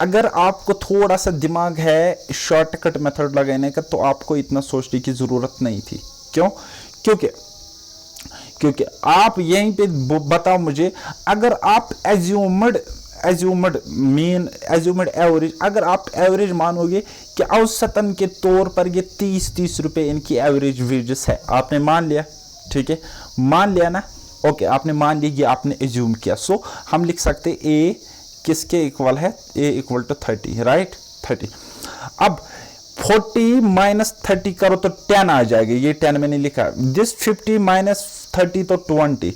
अगर आपको थोड़ा सा दिमाग है शॉर्टकट मेथड लगाने का, तो आपको इतना सोचने की जरूरत नहीं थी। क्यों? क्योंकि आप यहीं पे बताओ मुझे, अगर आप एज्यूम्ड एवरेज, अगर आप एवरेज मानोगे कि औसतन के तौर पर ये 30 रुपए इनकी एवरेज वेजेस है, आपने मान लिया, ठीक है, मान लिया ना। ओके, आपने मान लिया, ये आपने एज्यूम किया। सो हम लिख सकते ए किसके इक्वल है, ए इक्वल टू 30, राइट 30। अब 40 माइनस 30 करो तो 10 आ जाएगा, ये 10 मैंने लिखा। दिस 50 माइनस 30 तो 20,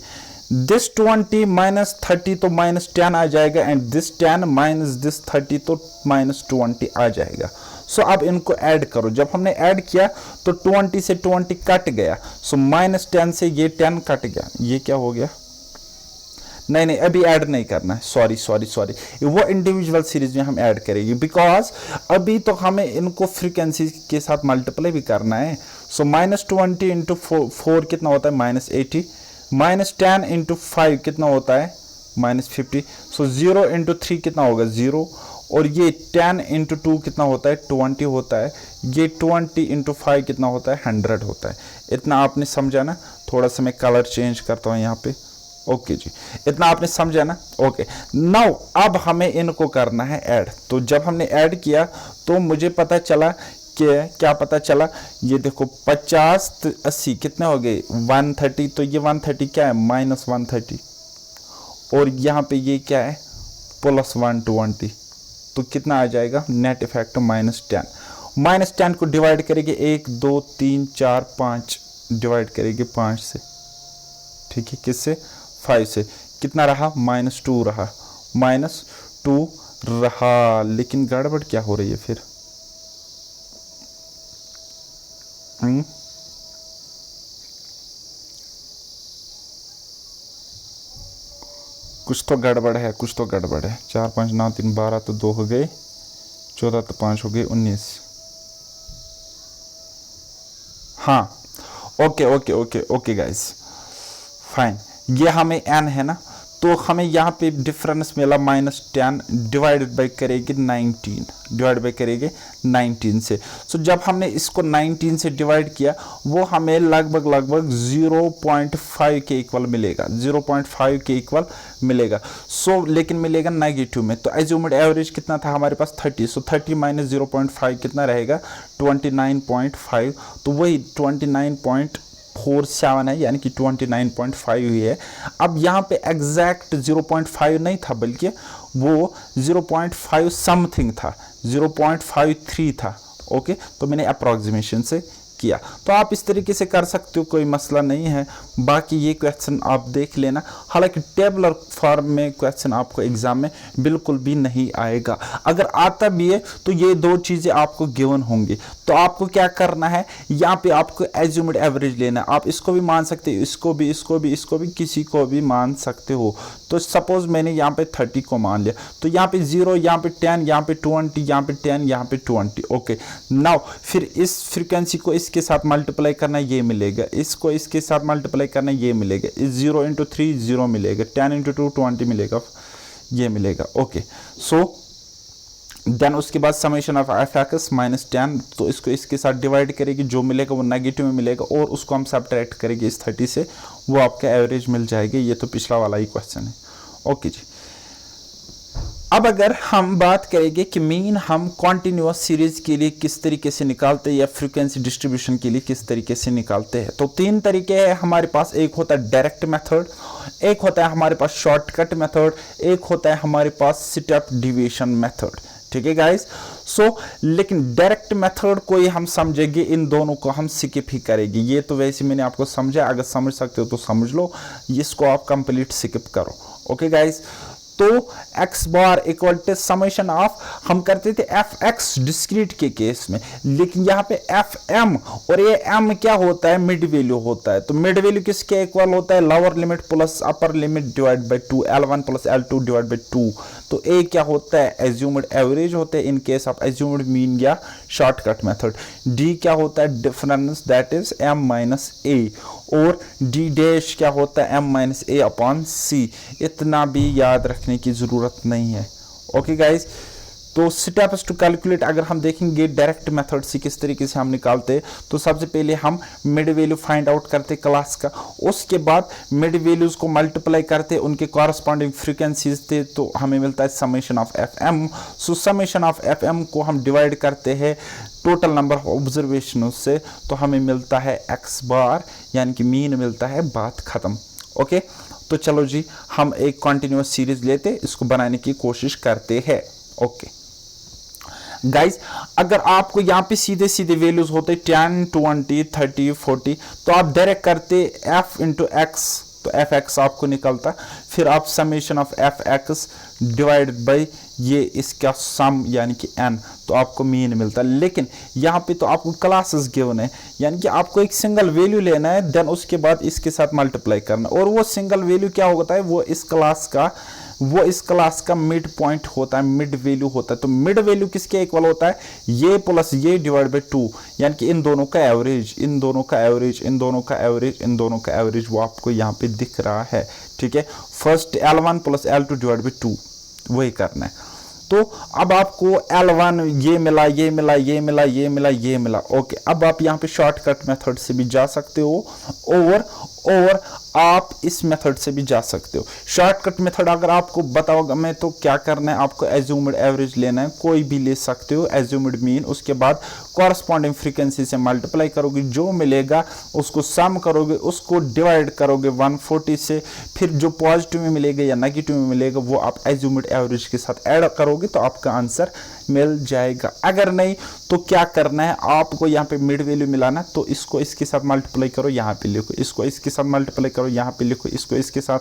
दिस 20 माइनस 30 तो माइनस 10 आ जाएगा, एंड दिस 10 माइनस दिस 30 तो माइनस 20 आ जाएगा। सो अब इनको ऐड करो, जब हमने ऐड किया तो 20 से 20 कट गया, सो माइनस 10 से ये 10 कट गया, ये क्या हो गया, नहीं अभी ऐड नहीं करना है, सॉरी, वो इंडिविजुअल सीरीज में हम ऐड करेंगे, बिकॉज अभी तो हमें इनको फ्रीक्वेंसी के साथ मल्टीप्लाई भी करना है। सो माइनस 20 इंटू 4 कितना होता है माइनस 80, माइनस 10 इंटू 5 कितना होता है माइनस 50। सो 0 इंटू 3 कितना होगा 0, और ये 10 इंटू 2 कितना होता है 20 होता है, ये 20 इंटू 5 कितना होता है 100 होता है। इतना आपने समझा ना, थोड़ा सा मैं कलर चेंज करता हूँ यहाँ पे। ओके जी, इतना आपने समझा ना। ओके, नाउ अब हमें इनको करना है ऐड। तो जब हमने ऐड किया तो मुझे पता चला कि क्या पता चला, ये देखो 50 80 कितने हो गए 130, तो ये 130 क्या है माइनस 130, और यहाँ पे ये क्या है प्लस 120, तो कितना आ जाएगा नेट इफेक्ट माइनस 10। माइनस 10 को डिवाइड करेंगे 1 2 3 4 5, डिवाइड करेंगे 5 से, ठीक है, किससे 5 से, कितना रहा माइनस 2 रहा, माइनस 2 रहा। लेकिन गड़बड़ क्या हो रही है फिर, कुछ तो गड़बड़ है, 4 5 9 3 12 तो 2 हो गए, 14 तो 5 हो गए 19। हाँ ओके गाइस, फाइन, ये हमें n है ना, तो हमें यहाँ पे डिफरेंस मिला -10 डिवाइडेड बाई करेंगे 19, डिवाइड बाई करेंगे 19 से। सो जब हमने इसको 19 से डिवाइड किया वो हमें लगभग 0.5 के इक्वल मिलेगा, 0.5 के इक्वल मिलेगा। सो लेकिन मिलेगा नेगेटिव में। तो एज्यूम्ड एवरेज कितना था हमारे पास 30, सो 30 माइनस 0.5 कितना रहेगा 29.5, तो वही 29.47 है, यानी कि 29.5 हुई है। अब यहाँ पे एग्जैक्ट 0.5 नहीं था बल्कि वो 0.5 समथिंग था, 0.53 था। ओके, तो मैंने अप्रॉक्सीमेशन से किया। तो आप इस तरीके से कर सकते हो, कोई मसला नहीं है। बाकी ये क्वेश्चन आप देख लेना, हालांकि टेबलर फॉर्म में क्वेश्चन आपको एग्जाम में बिल्कुल भी नहीं आएगा। अगर आता भी है तो ये दो चीज़ें आपको गिवन होंगी। तो आपको क्या करना है, यहाँ पे आपको एज्यूम्ड एवरेज लेना है। आप इसको भी मान सकते हो, इसको भी, इसको भी, इसको भी, किसी को भी मान सकते हो। तो सपोज मैंने यहाँ पे 30 को मान लिया, तो यहाँ पे 0, यहाँ पे 10, यहाँ पे 20, यहाँ पे 10, यहाँ पे 20। ओके, नाउ फिर इस फ्रीक्वेंसी को इसके साथ मल्टीप्लाई करना, ये मिलेगा। इसको इसके साथ मल्टीप्लाई करना, ये मिलेगा। इस 0 × 3 0 मिलेगा, 10 × 2 20 मिलेगा, ये मिलेगा। ओके, सो देन उसके बाद समेशन ऑफ f(x) -10, तो इसको इसके साथ डिवाइड करेगी, जो मिलेगा वो नेगेटिव में मिलेगा, और उसको हम सब्ट्रैक्ट करेंगे इस 30 से, वो आपका एवरेज मिल जाएगा। ये तो पिछला वाला ही क्वेश्चन है। ओके जी, अब अगर हम बात करेंगे कि मीन हम कॉन्टिन्यूअस सीरीज के लिए किस तरीके से निकालते हैं या फ्रीक्वेंसी डिस्ट्रीब्यूशन के लिए किस तरीके से निकालते हैं, तो 3 तरीके हैं हमारे पास। एक होता है डायरेक्ट मेथड, एक होता है हमारे पास शॉर्टकट मेथड, एक होता है हमारे पास स्टेप डिविएशन मेथड। ठीक है गाइस, सो लेकिन डायरेक्ट मेथड को ही हम समझेंगे, इन दोनों को हम स्किप ही करेंगे। ये तो वैसे मैंने आपको समझा, अगर समझ सकते हो तो समझ लो, इसको आप कंप्लीट स्किप करो। ओके गाइस, तो x bar equal to summation of, हम करते थे f(x) डिस्क्रीट के केस में, लेकिन यहाँ पे fm, और ये m क्या होता है, मिड वैल्यू होता है। तो मिड वैल्यू किसके इक्वल होता है, lower limit plus upper limit divide by 2, L1 plus L2 divide by 2। तो a क्या होता है, एज्यूम्ड एवरेज होते हैं in case of assumed mean या शॉर्टकट मेथड। d क्या होता है, difference, that is m minus a, और d डैश क्या होता है, m minus a upon c। इतना भी याद रखने की ज़रूरत नहीं है। ओके गाइज, तो स्टेप्स टू कैलकुलेट अगर हम देखेंगे डायरेक्ट मेथड से किस तरीके से हम निकालते, तो सबसे पहले हम मिड वैल्यू फाइंड आउट करते क्लास का, उसके बाद मिड वैल्यूज को मल्टीप्लाई करते उनके कॉरस्पॉन्डिंग फ्रीक्वेंसीज थे, तो हमें मिलता है summation of fm। So summation of fm को हम डिवाइड करते हैं टोटल नंबर ऑफ ऑब्जर्वेशन से, तो हमें मिलता है x बार, यानी कि मीन मिलता है, बात खत्म। ओके, तो चलो जी, हम एक कॉन्टिन्यूअस सीरीज लेते, इसको बनाने की कोशिश करते हैं। ओके गाइज, अगर आपको यहाँ पे सीधे सीधे वैल्यूज होते 10, 20, 30, 40, तो आप डायरेक्ट करते f × x, तो f(x) आपको निकलता, फिर आप summation of f(x) divided by ये इसका सम यानी कि n, तो आपको मीन मिलता है। लेकिन यहाँ पे तो आपको क्लासेस गिवन है, यानी कि आपको एक सिंगल वैल्यू लेना है, देन उसके बाद इसके साथ मल्टीप्लाई करना, और वो सिंगल वैल्यू क्या होता है, वो इस क्लास का मिड पॉइंट होता है, मिड वैल्यू होता है। तो मिड वैल्यू किसके इक्वल होता है, ये प्लस ये डिवाइड बाई 2, यानी कि इन दोनों का एवरेज, इन दोनों का एवरेज, इन दोनों का एवरेज, इन दोनों का एवरेज, वो आपको यहाँ पे दिख रहा है। ठीक है, first L1 plus L2 divide by 2, वही करना है। तो अब आपको L1 ये मिला, ये मिला, ये मिला, ये मिला, ये मिला। ओके, अब आप यहाँ पे शॉर्टकट मेथड से भी जा सकते हो, और आप इस मेथड से भी जा सकते हो। शॉर्टकट मेथड अगर आपको बताओगा मैं, तो क्या करना है, आपको एज्यूम्ड एवरेज लेना है, कोई भी ले सकते हो, एज्यूम्ड मीन, उसके बाद कॉरस्पॉन्डिंग फ्रीक्वेंसी से मल्टीप्लाई करोगे, जो मिलेगा उसको सम करोगे, उसको डिवाइड करोगे 140 से, फिर जो पॉजिटिव में मिलेगा या नेगेटिव में मिलेगा वो आप एज्यूम्ड एवरेज के साथ ऐड करोगे, तो आपका आंसर मिल जाएगा। अगर नहीं तो क्या करना है, आपको यहाँ पे मिड वैल्यू मिलाना, तो इसको इसके साथ मल्टीप्लाई करो, यहाँ पे लिखो, इसको इसके साथ मल्टीप्लाई करो, यहाँ पे लिखो, इसको इसके साथ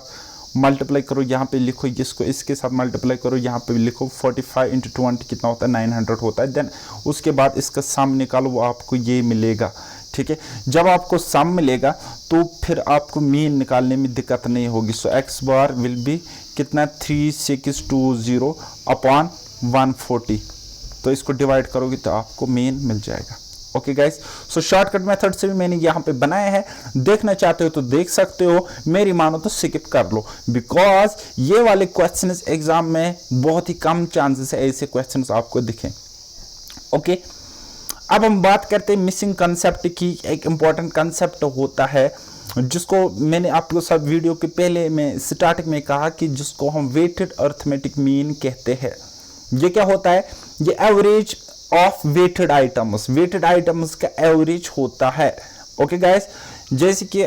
मल्टीप्लाई करो, यहाँ पे लिखो, इसको इसके साथ मल्टीप्लाई करो, यहाँ पे लिखो। 45 × 20 कितना होता है, 900 होता है। देन उसके बाद इसका सम निकालो, वो आपको ये मिलेगा। ठीक है, जब आपको सम मिलेगा तो फिर आपको मीन निकालने में दिक्कत नहीं होगी। सो x बार विल बी कितना, 3620 अपॉन 140, तो इसको डिवाइड करोगे तो आपको मीन मिल जाएगा। ओके गाइस, सो शॉर्टकट मेथड से भी मैंने यहाँ पे बनाया है, देखना चाहते हो तो देख सकते हो, मेरी मानो तो स्किप कर लो, बिकॉज ये वाले क्वेश्चंस एग्जाम में बहुत ही कम चांसेस है ऐसे क्वेश्चंस आपको दिखें। ओके, अब हम बात करते हैं मिसिंग कंसेप्ट की। एक इंपॉर्टेंट कंसेप्ट होता है जिसको मैंने आपको सब वीडियो के पहले में स्टार्टिंग में कहा कि जिसको हम वेटेड अरिथमेटिक मीन कहते हैं। ये क्या होता है? ये एवरेज ऑफ वेटेड आइटम्स का एवरेज होता है। ओके गाइस, जैसे कि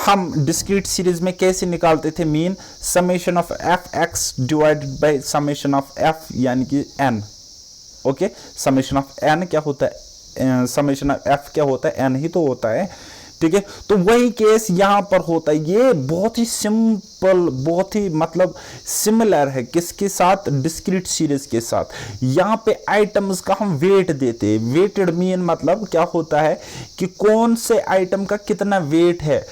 हम डिस्क्रीट सीरीज में कैसे निकालते थे mean, summation of f x divided by summation of f यानी कि n. Okay, summation of n क्या होता है, समेशन ऑफ एफ क्या होता है, एन ही तो होता है। ठीक है, तो वही केस यहां पर होता है। ये बहुत ही सिंपल, बहुत ही मतलब सिमिलर है किसके साथ, डिस्क्रीट सीरीज के साथ। यहां पे आइटम्स का हम वेट देते हैं। वेटेड मीन मतलब क्या होता है कि कौन से आइटम का कितना वेट है,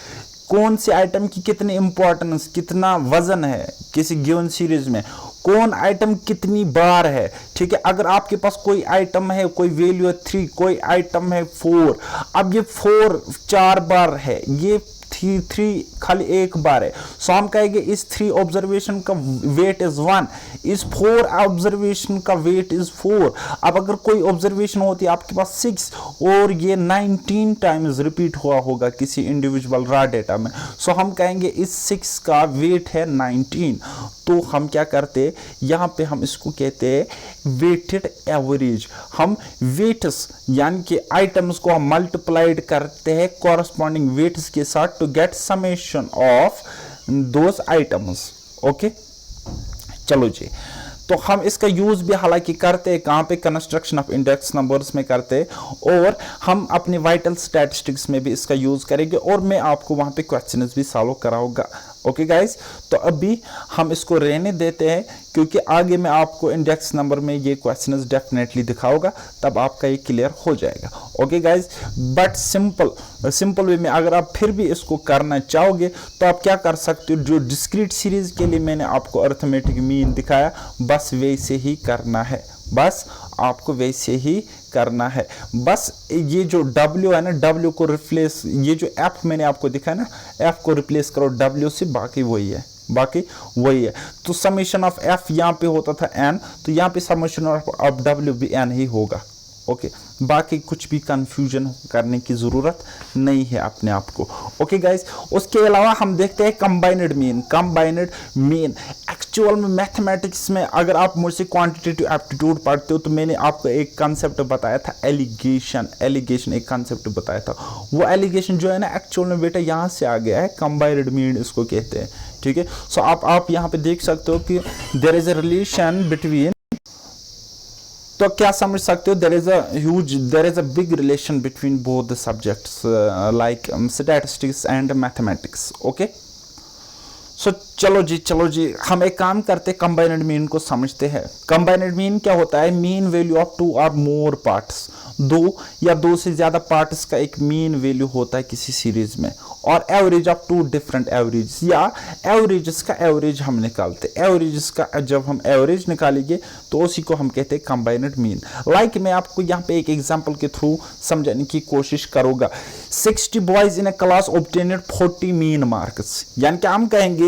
कौन से आइटम की कितनी इंपॉर्टेंस, कितना वजन है किसी गिवन सीरीज में, कौन आइटम कितनी बार है। ठीक है, अगर आपके पास कोई आइटम है, कोई वैल्यू है 3, कोई आइटम है 4, अब ये 4 4 बार है, ये 3 खाली एक बार है, सो हम कहेंगे इस 3 ऑब्जर्वेशन का वेट इज 1, इस 4 ऑब्जर्वेशन का वेट इज 4। अब अगर कोई ऑब्जर्वेशन होती है आपके पास 6 और ये 19 टाइम्स रिपीट हुआ होगा किसी इंडिविजुअल रॉ डेटा में, सो हम कहेंगे इस 6 का वेट है 19। तो हम क्या करते, यहां पे हम इसको कहते हैं वेटेड एवरेज। हम वेट्स यानी कि आइटम्स को हम मल्टीप्लाइड करते हैं कॉरस्पॉन्डिंग वेट्स के साथ to get summation of those items. Okay, चलो जी, तो हम इसका यूज भी हालांकि करते हैं कहां पे, कंस्ट्रक्शन ऑफ इंडेक्स नंबर्स में करते हैं, और हम अपने वाइटल स्टैटिस्टिक्स में भी इसका यूज करेंगे, और मैं आपको वहां पे क्वेश्चंस भी सॉल्व कराऊंगा। ओके गाइस, तो अभी हम इसको रहने देते हैं क्योंकि आगे मैं आपको इंडेक्स नंबर में ये क्वेश्चंस डेफिनेटली दिखाऊंगा, तब आपका ये क्लियर हो जाएगा। Okay guys, but simple way में अगर आप फिर भी इसको करना चाहोगे तो आप क्या कर सकते हो, जो डिस्क्रीट सीरीज के लिए मैंने आपको अरिथमेटिक मीन दिखाया बस वैसे ही करना है, बस आपको वैसे ही करना है। बस ये जो W है ना, W को रिप्लेस, ये जो F मैंने आपको दिखाया ना, F को रिप्लेस करो W से, बाकी वही है। तो समेशन ऑफ F यहाँ पे होता था N, तो यहाँ पे समेशन ऑफ W भी N ही होगा। ओके, बाकी कुछ भी कंफ्यूजन करने की जरूरत नहीं है अपने आप को। ओके गाइस, उसके अलावा हम देखते हैं कंबाइंड मीन। एक्चुअल में मैथमेटिक्स में अगर आप मुझसे क्वांटिटेटिव एप्टीट्यूड पढ़ते हो तो मैंने आपको एक कंसेप्ट बताया था, एलिगेशन एक कंसेप्ट बताया था। वो एलिगेशन जो है ना, एक्चुअल में बेटा यहाँ से आ गया है, कंबाइंड मीन इसको कहते हैं। ठीक है, सो आप यहाँ पे देख सकते हो कि there is a relation between, तो क्या समझ सकते हो, there is a big relation between both the subjects like statistics and mathematics. Okay, so चलो जी हम एक काम करते हैं, कंबाइंड मीन को समझते हैं। कंबाइंड मीन क्या होता है, मीन वैल्यू ऑफ 2 और मोर पार्ट्स, 2 या 2 से ज्यादा पार्ट्स का एक मीन वैल्यू होता है किसी सीरीज में, और एवरेज ऑफ 2 डिफरेंट एवरेज, या एवरेजेस का एवरेज हम निकालते हैं। एवरेजेस का जब हम एवरेज निकालेंगे तो उसी को हम कहते हैं कंबाइंड मीन। लाइक मैं आपको यहाँ पे एक एग्जांपल के थ्रू समझाने की कोशिश करूंगा। 60 boys in A class obtained 40 mean marks, यानी कि हम कहेंगे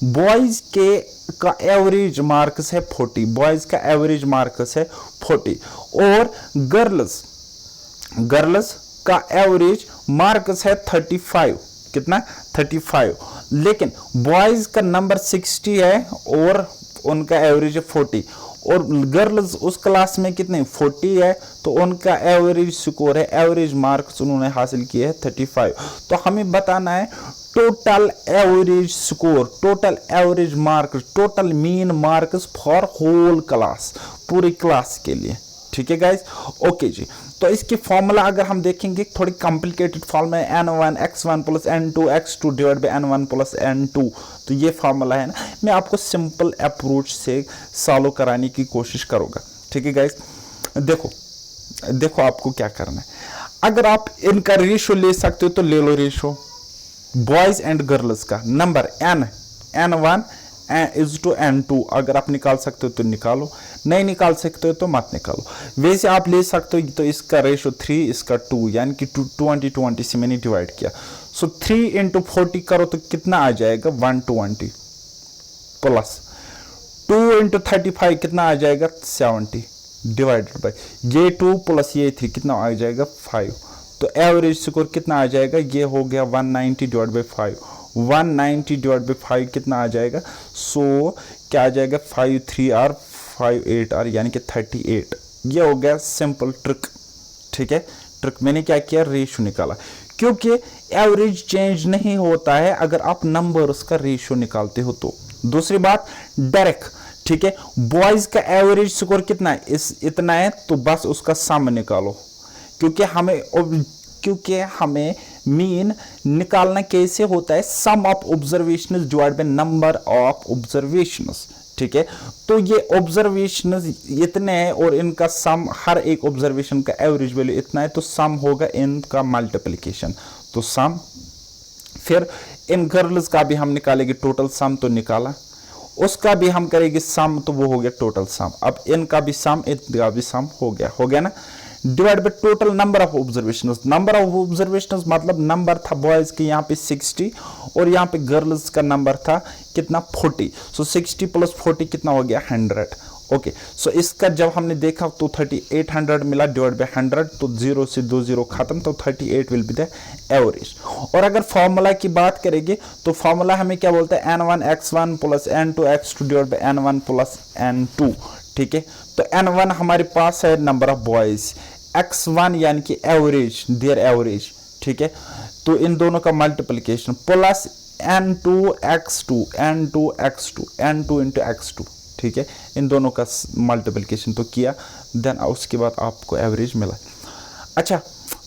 बॉयज के का एवरेज मार्क्स है 40, बॉयज का एवरेज मार्क्स है 40, और गर्ल्स का एवरेज मार्क्स है 35। कितना? 35। लेकिन बॉयज का नंबर 60 है और उनका एवरेज है 40, और गर्ल्स उस क्लास में कितने 40 है, तो उनका एवरेज स्कोर है, एवरेज मार्क्स उन्होंने हासिल किए है 35। तो हमें बताना है total average score, total average marks, total mean marks for whole class, पूरी क्लास के लिए। ठीक है गाइस, ओके जी। तो इसकी फॉर्मूला अगर हम देखेंगे, थोड़ी कॉम्प्लिकेटेड फॉर्मूला है, n1 x1 plus n2 x2 divide by n1 plus n2। तो ये फॉर्मूला है ना, मैं आपको सिंपल अप्रोच से सॉल्व कराने की कोशिश करूंगा। ठीक है गाइस, देखो आपको क्या करना है। अगर आप इनका रेशियो ले सकते हो तो ले लो रेशियो, बॉयज एंड गर्ल्स का number n1 is to n2। अगर आप निकाल सकते हो तो निकालो, नहीं निकाल सकते हो तो मत निकालो। वैसे आप ले सकते हो, तो इसका रेशो 3, इसका 2, यानी कि 20 से मैंने डिवाइड किया। सो 3 इंटू 40 करो तो कितना आ जाएगा 120, प्लस 2 इंटू 35 कितना आ जाएगा 70, डिवाइडेड बाई ये 2 प्लस ये 3 कितना आ जाएगा 5। तो एवरेज स्कोर कितना आ जाएगा, ये हो गया 190 डिवाइड बाई 5। 190 डिवाइड बाई 5 कितना आ जाएगा, सो क्या आ जाएगा 5 3 आर 5 8 आर, यानी कि 38। ये हो गया सिंपल ट्रिक। ठीक है, ट्रिक मैंने क्या किया, रेशो निकाला, क्योंकि एवरेज चेंज नहीं होता है अगर आप नंबर्स का रेशो निकालते हो तो। दूसरी बात डायरेक्ट, ठीक है, बॉयज का एवरेज स्कोर कितना है, इतना है, तो बस उसका सम निकालो, क्योंकि हमें मीन निकालना कैसे होता है, sum of observations divide by number of observations. ठीक है, तो ये ऑब्जर्वेशंस इतने हैं और इनका सम, हर एक ऑब्जर्वेशन का एवरेज वैल्यू इतना है, तो सम होगा इनका मल्टीप्लिकेशन, तो सम। फिर इन गर्ल्स का भी हम निकालेंगे टोटल सम, तो निकाला, उसका भी हम करेंगे सम, तो वो हो गया टोटल सम। अब इनका भी सम, इनका भी सम हो गया ना। Divide by total number of observations. Number of observations मतलब नंबर था बॉयज के यहाँ पे 60 और यहाँ पे गर्ल्स का नंबर था कितना 40। सो 60 प्लस 40 कितना हो गया 100। ओके, सो इसका जब हमने देखा तो 3800 मिला, डिवाइड बाय 100, तो 0 से 2 0 खत्म, तो 38 विल बी द एवरेज। और अगर फॉर्मूला की बात करेंगे तो फॉर्मूला हमें क्या बोलता है, n1 x1 plus n2 x2 divide by n1 plus n2। ठीक है, तो n1 हमारे पास है नंबर ऑफ बॉयज, x1 यानी कि एवरेज, देयर एवरेज। ठीक है, तो इन दोनों का multiplication plus n2 x2 n2 x2 n2 into x2। ठीक है, इन दोनों का मल्टीप्लिकेशन तो किया, देन उसके बाद आपको एवरेज मिला। अच्छा,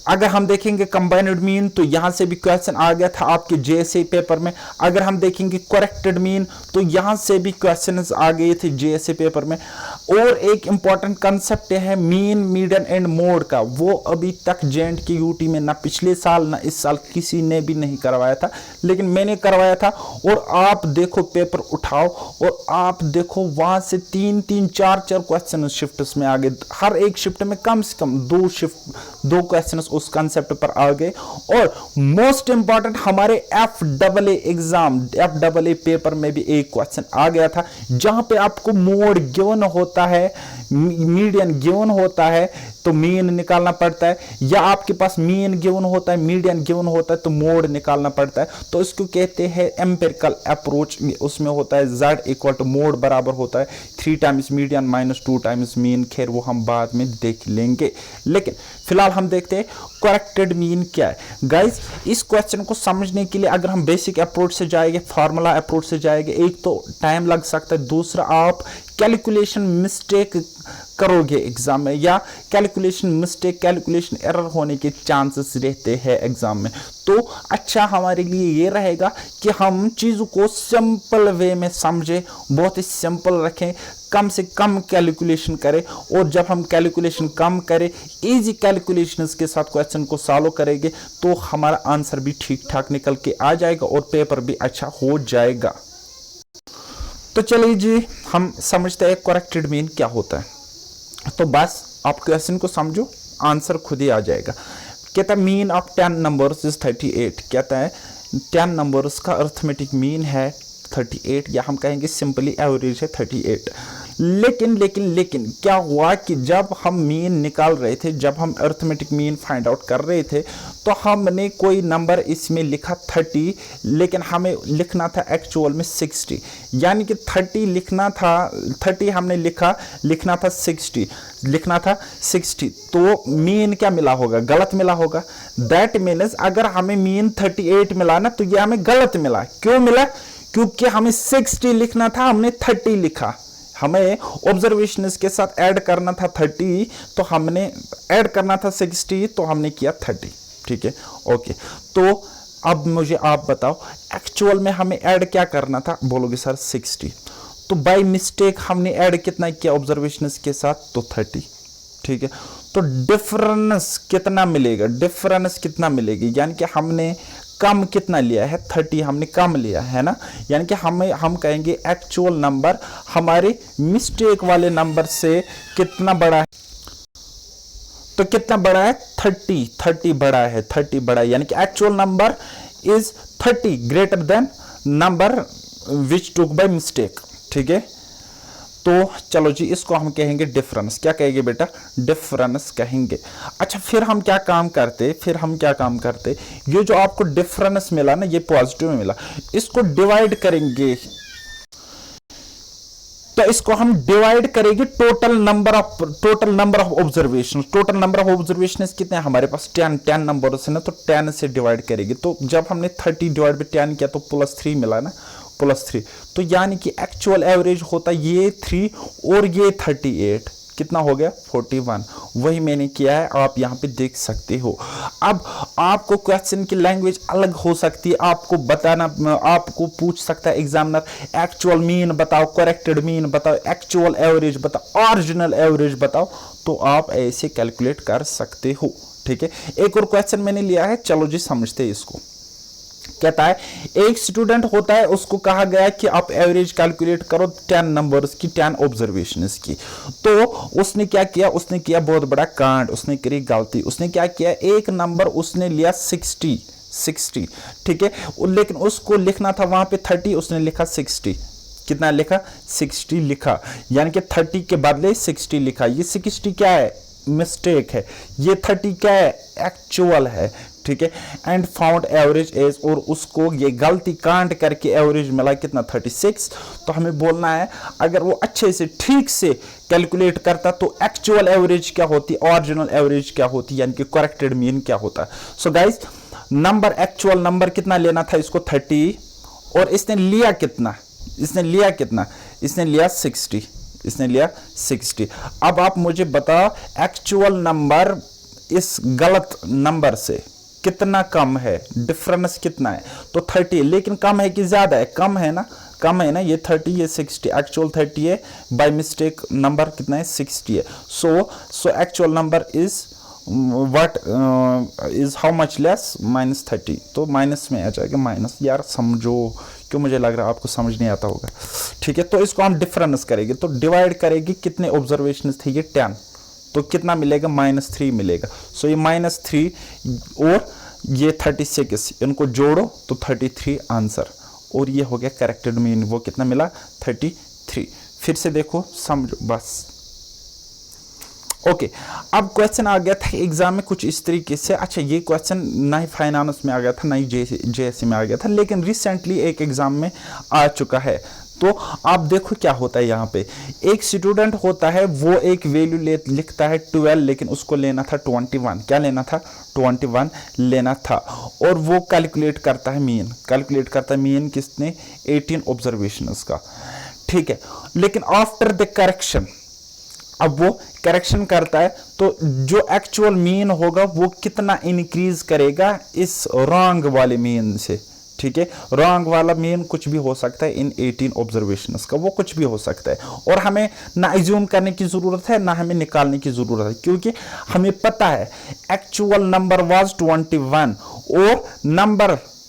अगर हम देखेंगे कंबाइंड मीन, तो यहां से भी क्वेश्चन आ गया था आपके जेएसए पेपर में। अगर हम देखेंगे करेक्टेड मीन, तो यहां से भी क्वेश्चंस आ गए थे जेएसए पेपर में। और एक इंपॉर्टेंट कंसेप्ट है मीन, मीडियन एंड मोड का, वो अभी तक जेएंड के यूटी में ना पिछले साल ना इस साल किसी ने भी नहीं करवाया था, लेकिन मैंने करवाया था। और आप देखो, पेपर उठाओ और आप देखो, वहां से 3 4 क्वेश्चन शिफ्ट्स में आ गए। हर एक शिफ्ट में कम से कम 2 क्वेश्चन उस कंसेप्ट पर आ गए। और मोस्ट इंपॉर्टेंट, हमारे FAA एग्जाम, FAA पेपर में भी एक क्वेश्चन आ गया था, जहां पे आपको मोड गिवन होता है, मीडियन गिवन होता है, तो मीन निकालना पड़ता है, या आपके पास मीन गिवन होता है, मीडियन गिवन होता है, तो मोड निकालना पड़ता है। तो इसको कहते हैं एम्पिरिकल अप्रोच। उसमें होता है z इक्वल टू मोड बराबर होता है 3 times median minus 2 times mean. खैर वो हम बाद में देख लेंगे, लेकिन फिलहाल हम देखते हैं करेक्टेड मीन क्या है। गाइस, इस क्वेश्चन को समझने के लिए अगर हम बेसिक अप्रोच से जाएंगे, फार्मूला अप्रोच से जाएंगे, एक तो टाइम लग सकता है, दूसरा आप कैलकुलेशन मिस्टेक करोगे एग्जाम में, या कैलकुलेशन एरर होने के चांसेस रहते हैं एग्जाम में। तो अच्छा हमारे लिए ये रहेगा कि हम चीज़ों को सिंपल वे में समझें, बहुत ही सिंपल रखें, कम से कम कैलकुलेशन करें। और जब हम कैलकुलेशन कम करें, इजी कैलकुलेशंस के साथ क्वेश्चन को सॉल्व करेंगे, तो हमारा आंसर भी ठीक ठाक निकल के आ जाएगा और पेपर भी अच्छा हो जाएगा। तो चलिए जी, हम समझते हैं करेक्टेड मीन क्या होता है। तो बस आप क्वेश्चन को समझो, आंसर खुद ही आ जाएगा। कहता है मीन ऑफ 10 नंबर्स इज 38। कहता है 10 नंबर्स का अर्थमेटिक मीन है 38, या हम कहेंगे सिंपली एवरेज है 38। लेकिन क्या हुआ कि जब हम मीन निकाल रहे थे, जब हम अर्थमेटिक मीन फाइंड आउट कर रहे थे, तो हमने कोई नंबर इसमें लिखा 30, लेकिन हमें लिखना था एक्चुअल में 60। यानी कि 30 लिखना था, 30 हमने लिखना था 60, लिखना था 60। तो मीन क्या मिला होगा, गलत मिला होगा। दैट मीन्स अगर हमें मीन 38 मिला ना, तो ये हमें गलत मिला। क्यों मिला? क्योंकि हमें 60 लिखना था, हमने 30 लिखा। हमें ऑब्जर्वेशंस के साथ ऐड करना था 30, तो हमने ऐड करना था 60, तो हमने किया 30। ठीक है, ओके। तो अब मुझे आप बताओ, एक्चुअल में हमें ऐड क्या करना था? बोलोगे सर 60। तो बाय मिस्टेक हमने ऐड कितना किया ऑब्जर्वेशंस के साथ? तो 30। ठीक है, तो डिफरेंस कितना मिलेगा? डिफरेंस कितना मिलेगी? यानी कि हमने कम कितना लिया है, 30 हमने कम लिया है ना, यानी कि हम कहेंगे एक्चुअल नंबर हमारे मिस्टेक वाले नंबर से कितना बड़ा है, तो कितना बड़ा है, 30 बड़ा है, 30 बड़ा है, यानी कि actual number is 30 greater than number which took by mistake. ठीक है, तो चलो जी इसको हम कहेंगे डिफरेंस। क्या कहेंगे बेटा, डिफरेंस कहेंगे। अच्छा फिर हम क्या काम करते, ये जो आपको डिफरेंस मिला ना, ये पॉजिटिव में मिला, इसको डिवाइड करेंगे, तो इसको हम डिवाइड करेंगे total number of observation. Total number of observation कितने हैं हमारे पास, 10 नंबर से ना, तो 10 से डिवाइड करेंगे। तो जब हमने 30 डिवाइड बाई 10 किया तो +3 मिला ना, +3, तो यानी कि एक्चुअल एवरेज होता है ये 3 और ये 38, कितना हो गया 41। वही मैंने किया है, आप यहाँ पे देख सकते हो। अब आपको क्वेश्चन की लैंग्वेज अलग हो सकती है, आपको बताना, आपको पूछ सकता है एग्जामिनर एक्चुअल मीन बताओ, करेक्टेड मीन बताओ, एक्चुअल एवरेज बताओ, ऑरिजिनल एवरेज बताओ, तो आप ऐसे कैलकुलेट कर सकते हो। ठीक है, एक और क्वेश्चन मैंने लिया है, चलो जी समझते हैं इसको। कहता है एक स्टूडेंट होता है, उसको कहा गया कि आप एवरेज कैलकुलेट करो 10 नंबर्स की, 10 ऑब्जर्वेशंस की। तो उसने क्या किया, उसने किया बहुत बड़ा कांड, उसने करी गलती। उसने क्या किया, एक नंबर उसने लिया 60। ठीक है, लेकिन उसको लिखना था वहां पे 30, उसने लिखा 60। कितना लिखा, 60 लिखा, यानी कि 30 के बदले 60 लिखा। ये 60 क्या है, मिस्टेक है, ये 30 क्या है, एक्चुअल है। ठीक है, एंड फाउंड एवरेज एज, और उसको ये गलती कांड करके एवरेज मिला कितना, 36। तो हमें बोलना है अगर वो अच्छे से ठीक से कैलकुलेट करता तो एक्चुअल एवरेज क्या होती, ओरिजिनल एवरेज क्या होती, यानी कि करेक्टेड मीन क्या होता। So guys number, actual number कितना लेना था इसको, 30, और इसने लिया कितना, इसने लिया 60। अब आप मुझे बताओ एक्चुअल नंबर इस गलत नंबर से कितना कम है, डिफरेंस कितना है, तो 30। लेकिन कम है कि ज्यादा है, कम है ना, ये 30, ये 60, एक्चुअल 30 है, बाय मिस्टेक नंबर कितना है, 60 है। So actual number is what is how much less, -30। तो माइनस में आ जाएगा, माइनस, यार समझो, क्यों मुझे लग रहा है आपको समझ नहीं आता होगा। ठीक है, तो इसको हम डिफरेंस करेंगे, तो डिवाइड करेंगे, कितने ऑब्जर्वेशन थे, ये 10, तो कितना मिलेगा, -3 मिलेगा। सो ये -3 और ये 36, इनको जोड़ो तो 33 आंसर, और ये हो गया करेक्टेड मीन, वो कितना मिला, 33। फिर से देखो, समझो बस। ओके, अब क्वेश्चन आ गया था एग्जाम में कुछ इस तरीके से। अच्छा ये क्वेश्चन ना ही फाइनेंस में आ गया था, ना ही जेएससी में आ गया था, लेकिन रिसेंटली एक एग्जाम में आ चुका है। तो आप देखो क्या होता है यहाँ पे, एक स्टूडेंट होता है, वो एक वैल्यू लिखता है 12, लेकिन उसको लेना था 21। क्या लेना था, 21 लेना था, और वो कैलकुलेट करता है मीन किसने, 18 ऑब्जर्वेशंस का। ठीक है, लेकिन आफ्टर द करेक्शन, अब वो करेक्शन करता है, तो जो एक्चुअल मीन होगा वो कितना इंक्रीज करेगा इस रॉन्ग वाले मीन से। ठीक है, रॉन्ग वाला मीन कुछ भी हो सकता है इन 18 ऑब्जर्वेशंस का, वो कुछ भी हो सकता है, और हमें ना एज्यूम करने की जरूरत है, ना हमें निकालने की जरूरत है, क्योंकि हमें पता है एक्चुअल नंबर वाज 21, और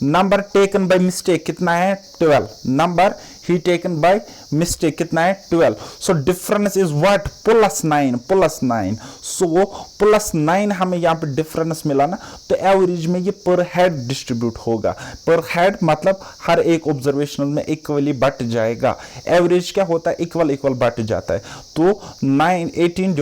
नंबर टेकन बाय मिस्टेक कितना है, 12। Number he taken by mistake कितना है, 12। So difference is what, +9। सो +9 हमें यहाँ पे डिफरेंस मिला ना, तो एवरेज में ये पर हेड डिस्ट्रीब्यूट होगा। पर हेड मतलब हर एक ऑब्जर्वेशनल में इक्वली बट जाएगा। एवरेज क्या होता है, इक्वल बट जाता है। तो 9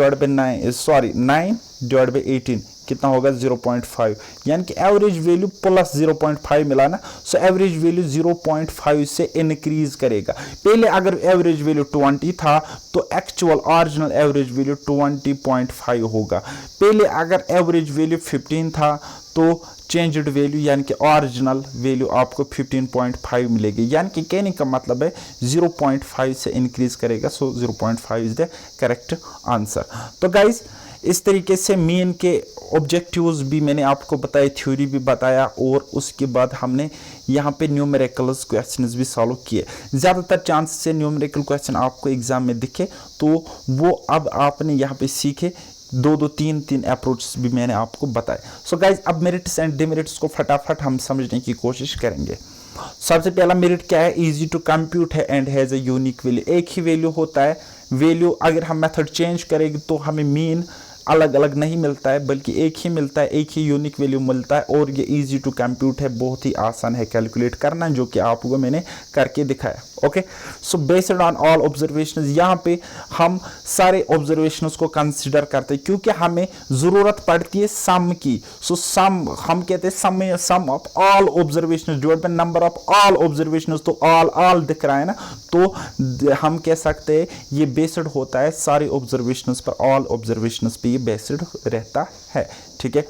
डिवाइड बाय 18 कितना होगा, 0.5, यानी कि एवरेज वैल्यू +0.5 मिला ना, सो एवरेज वैल्यू 0.5 से इंक्रीज करेगा। पहले अगर एवरेज वैल्यू 20 था तो एक्चुअल ओरिजिनल एवरेज वैल्यू 20.5 होगा। पहले अगर एवरेज वैल्यू 15 था तो चेंज्ड वैल्यू यानी कि ओरिजिनल वैल्यू आपको 15.5 मिलेगी, यानी कि कहने का मतलब है 0.5 से इंक्रीज करेगा। सो 0.5 इज द करेक्ट आंसर। तो गाइज इस तरीके से मीन के ऑब्जेक्टिव्स भी मैंने आपको बताए, थ्योरी भी बताया, और उसके बाद हमने यहाँ पे न्यूमेरिकल्स क्वेश्चंस भी सॉल्व किए। ज़्यादातर चांस से न्यूमेरिकल क्वेश्चन आपको एग्जाम में दिखे, तो वो अब आपने यहाँ पे सीखे दो दो तीन तीन अप्रोच भी मैंने आपको बताए। सो गाइज अब मेरिट्स एंड डिमेरिट्स को फटाफट हम समझने की कोशिश करेंगे। सबसे पहला मेरिट क्या है, इजी टू कंप्यूट है and has a unique value. एक ही वैल्यू होता है, वैल्यू अगर हम मेथड चेंज करेंगे तो हमें मीन अलग अलग नहीं मिलता है, बल्कि एक ही मिलता है, एक ही यूनिक वैल्यू मिलता है। और ये इजी टू कंप्यूट है, बहुत ही आसान है कैलकुलेट करना, जो कि आपको मैंने करके दिखाया। Okay, so based on all observations, यहाँ पे हम सारे ऑब्जर्वेशंस को कंसिडर करते हैं क्योंकि हमें ज़रूरत पड़ती है सम की। सो सम हम कहते हैं sum of all observations divide by number of all observations. तो ऑल दिख रहा है ना, तो हम कह सकते हैं ये बेस्ड होता है सारे ऑब्जर्वेशंस पर, ऑल ऑब्जर्वेशंस पे बेस्ड रहता है। ठीक है,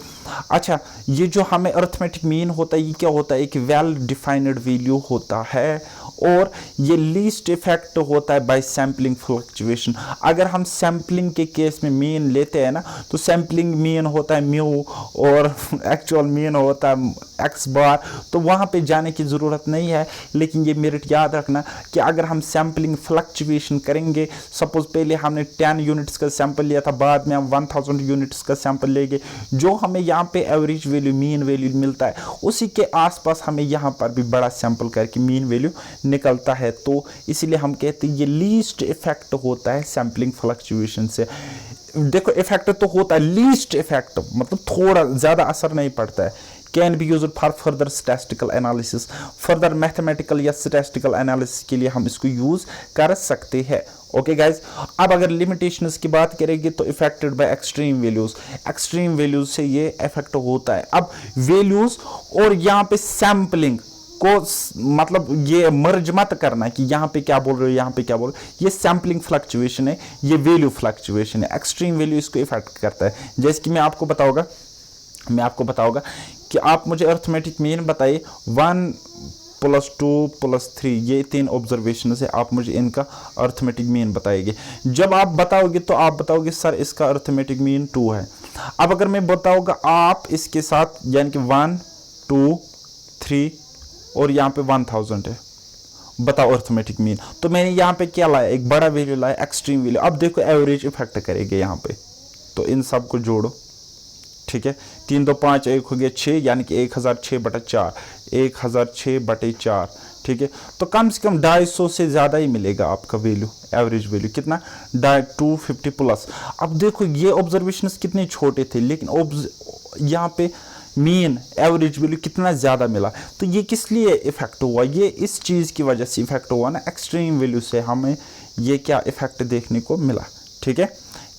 अच्छा, ये जो हमें अरिथमेटिक मीन होता है, ये क्या होता है, एक वेल डिफाइंड वैल्यू होता है और ये लीस्ट इफेक्ट होता है बाय सैम्पलिंग फ्लक्चुएशन। अगर हम सैम्पलिंग के केस में मीन लेते हैं ना, तो सैम्पलिंग मीन होता है म्यू और एक्चुअल मीन होता है एक्स बार, तो वहाँ पे जाने की ज़रूरत नहीं है। लेकिन ये मेरिट याद रखना कि अगर हम सैम्पलिंग फ्लक्चुएशन करेंगे, सपोज पहले हमने 10 यूनिट्स का सैंपल लिया था, बाद में हम 1000 यूनिट्स का सैंपल लेंगे, जो हमें यहाँ पे एवरेज वैल्यू मीन वैल्यू मिलता है, उसी के आसपास हमें यहाँ पर भी बड़ा सैंपल करके मीन वैल्यू निकलता है। तो इसलिए हम कहते हैं ये लीस्ट इफेक्ट होता है सैम्पलिंग फ्लक्चुएशन से। देखो इफेक्ट तो होता है, लीस्ट इफेक्ट मतलब थोड़ा ज़्यादा असर नहीं पड़ता है। Can be used for further statistical analysis, further mathematical या स्टैटिस्टिकल एनालिसिस के लिए हम इसको यूज कर सकते हैं। ओके गाइज, अब अगर लिमिटेशंस की बात करेंगे तो affected by extreme values, extreme values से ये इफेक्ट होता है। अब वैल्यूज और यहाँ पे सैम्पलिंग को मतलब ये मर्ज मत करना कि यहाँ पे क्या बोल रहे हो, यहाँ पे क्या बोल रहे हो। ये सैम्पलिंग फ्लक्चुएशन है, ये वैल्यू फ्लक्चुएशन है। एक्सट्रीम वैल्यू इसको इफेक्ट करता है। जैसे कि मैं आपको बताऊंगा कि आप मुझे अरिथमेटिक मीन बताइए, 1 + 2 + 3, ये 3 ऑब्जर्वेशन है, आप मुझे इनका अरिथमेटिक मीन बताएंगे। जब आप बताओगे तो आप बताओगे सर इसका अरिथमेटिक मीन 2 है। अब अगर मैं बताऊंगा आप इसके साथ, यानी कि 1 2 3 और यहाँ पे 1000 है, बताओ अरिथमेटिक मीन। तो मैंने यहाँ पे क्या लाया, एक बड़ा वैल्यू लाया, एक्सट्रीम वैल्यू। अब देखो एवरेज इफेक्ट करेंगे यहाँ पे, तो इन सब को जोड़ो। ठीक है, 3 2 5, 1 हो गया 6, यानी कि 1006/4, 1006/4। ठीक है, तो कम से कम 250 से ज़्यादा ही मिलेगा आपका वैल्यू, एवरेज वैल्यू कितना, 250+। अब देखो ये ऑब्जर्वेशंस कितने छोटे थे, लेकिन यहाँ पे मीन एवरेज वैल्यू कितना ज़्यादा मिला। तो ये किस लिए इफेक्ट हुआ, ये इस चीज़ की वजह से इफेक्ट हुआ ना, एक्सट्रीम वैल्यू से हमें ये क्या इफेक्ट देखने को मिला। ठीक है,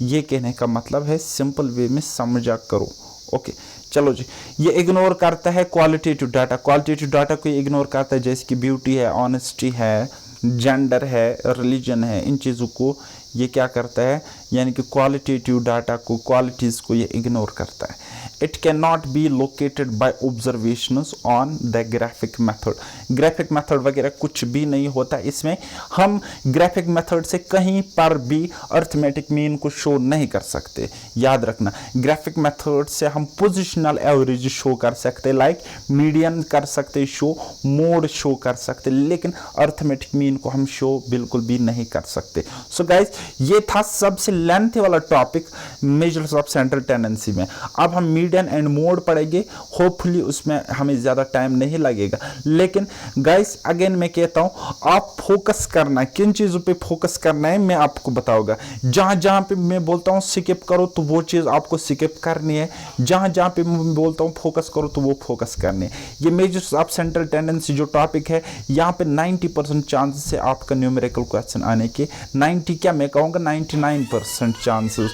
ये कहने का मतलब है सिंपल वे में समझा करो। ओके, चलो जी, ये इग्नोर करता है क्वालिटेटिव डाटा, क्वालिटेटिव डाटा को इग्नोर करता है, जैसे कि ब्यूटी है, ऑनेस्टी है, जेंडर है, रिलीजन है, इन चीज़ों को ये क्या करता है, यानी कि क्वालिटेटिव डाटा को, क्वालिटीज़ को ये इग्नोर करता है। It can not be located by observations on the graphic method, graphic method वगैरह कुछ भी नहीं होता इसमें। हम ग्राफिक मेथड से कहीं पर भी अरिथमेटिक मीन को शो नहीं कर सकते, याद रखना। ग्राफिक मेथड से हम पोजिशनल एवरेज शो कर सकते, लाइक मीडियन कर सकते शो, मोड शो कर सकते, लेकिन अरिथमेटिक मीन को हम शो बिल्कुल भी नहीं कर सकते। सो गाइज, ये था सबसे लेंथ वाला topic measures of central tendency में। अब हम मीडियन एंड मोड पढ़ेंगे, होपफुली उसमें हमें ज़्यादा टाइम नहीं लगेगा। लेकिन गाइस अगेन मैं कहता हूँ, आप फोकस करना, किन चीज़ों पे फोकस करना है मैं आपको बताऊंगा। जहाँ जहाँ पे मैं बोलता हूँ स्किप करो तो वो चीज़ आपको स्किप करनी है, जहाँ जहाँ पे मैं बोलता हूँ फोकस करो तो वो फोकस करनी है। ये मेजर्स ऑफ सेंट्रल टेंडेंसी जो टॉपिक है, यहाँ पे 90% चांसेस है आपका न्यूमेरिकल क्वेश्चन आने के। 90 क्या मैं कहूँगा 99% चांसेस।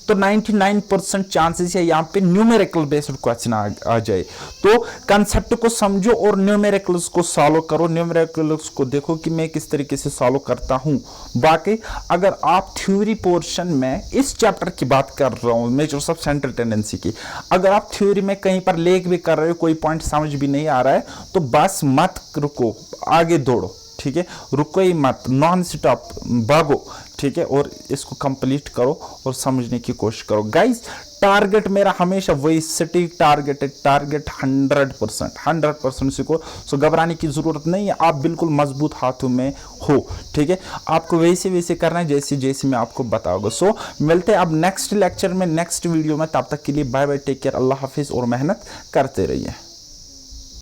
तो 99% चांसेस है यहाँ पे न्यूमेरिकल बेस्ड क्वेश्चन आ जाए। तो कंसेप्ट को समझो और न्यूमेरिकल्स को सॉल्व करो, न्यूमेरिकल्स को देखो कि मैं किस तरीके से सॉल्व करता हूँ। बाकी अगर आप थ्योरी पोर्शन में इस चैप्टर की बात कर रहा हूँ, मेजर्स ऑफ सेंट्रल टेंडेंसी की, अगर आप थ्योरी में कहीं पर लेख भी कर रहे हो, कोई पॉइंट समझ भी नहीं आ रहा है, तो बस मत रुको, आगे दौड़ो। ठीक है, रुको ही मत, नॉन स्टॉप भागो। ठीक है, और इसको कंप्लीट करो और समझने की कोशिश करो। गाइस टारगेट मेरा हमेशा वही सटीक टारगेट है, टारगेट 100% सीखो। सो घबराने की जरूरत नहीं है, आप बिल्कुल मजबूत हाथों में हो, ठीक है। आपको वैसे वैसे करना है जैसे जैसे मैं आपको बताऊंगा। सो मिलते हैं अब नेक्स्ट लेक्चर में, नेक्स्ट वीडियो में। तब तक के लिए बाय बाय, टेक केयर, अल्लाह हाफिज और मेहनत करते रहिए।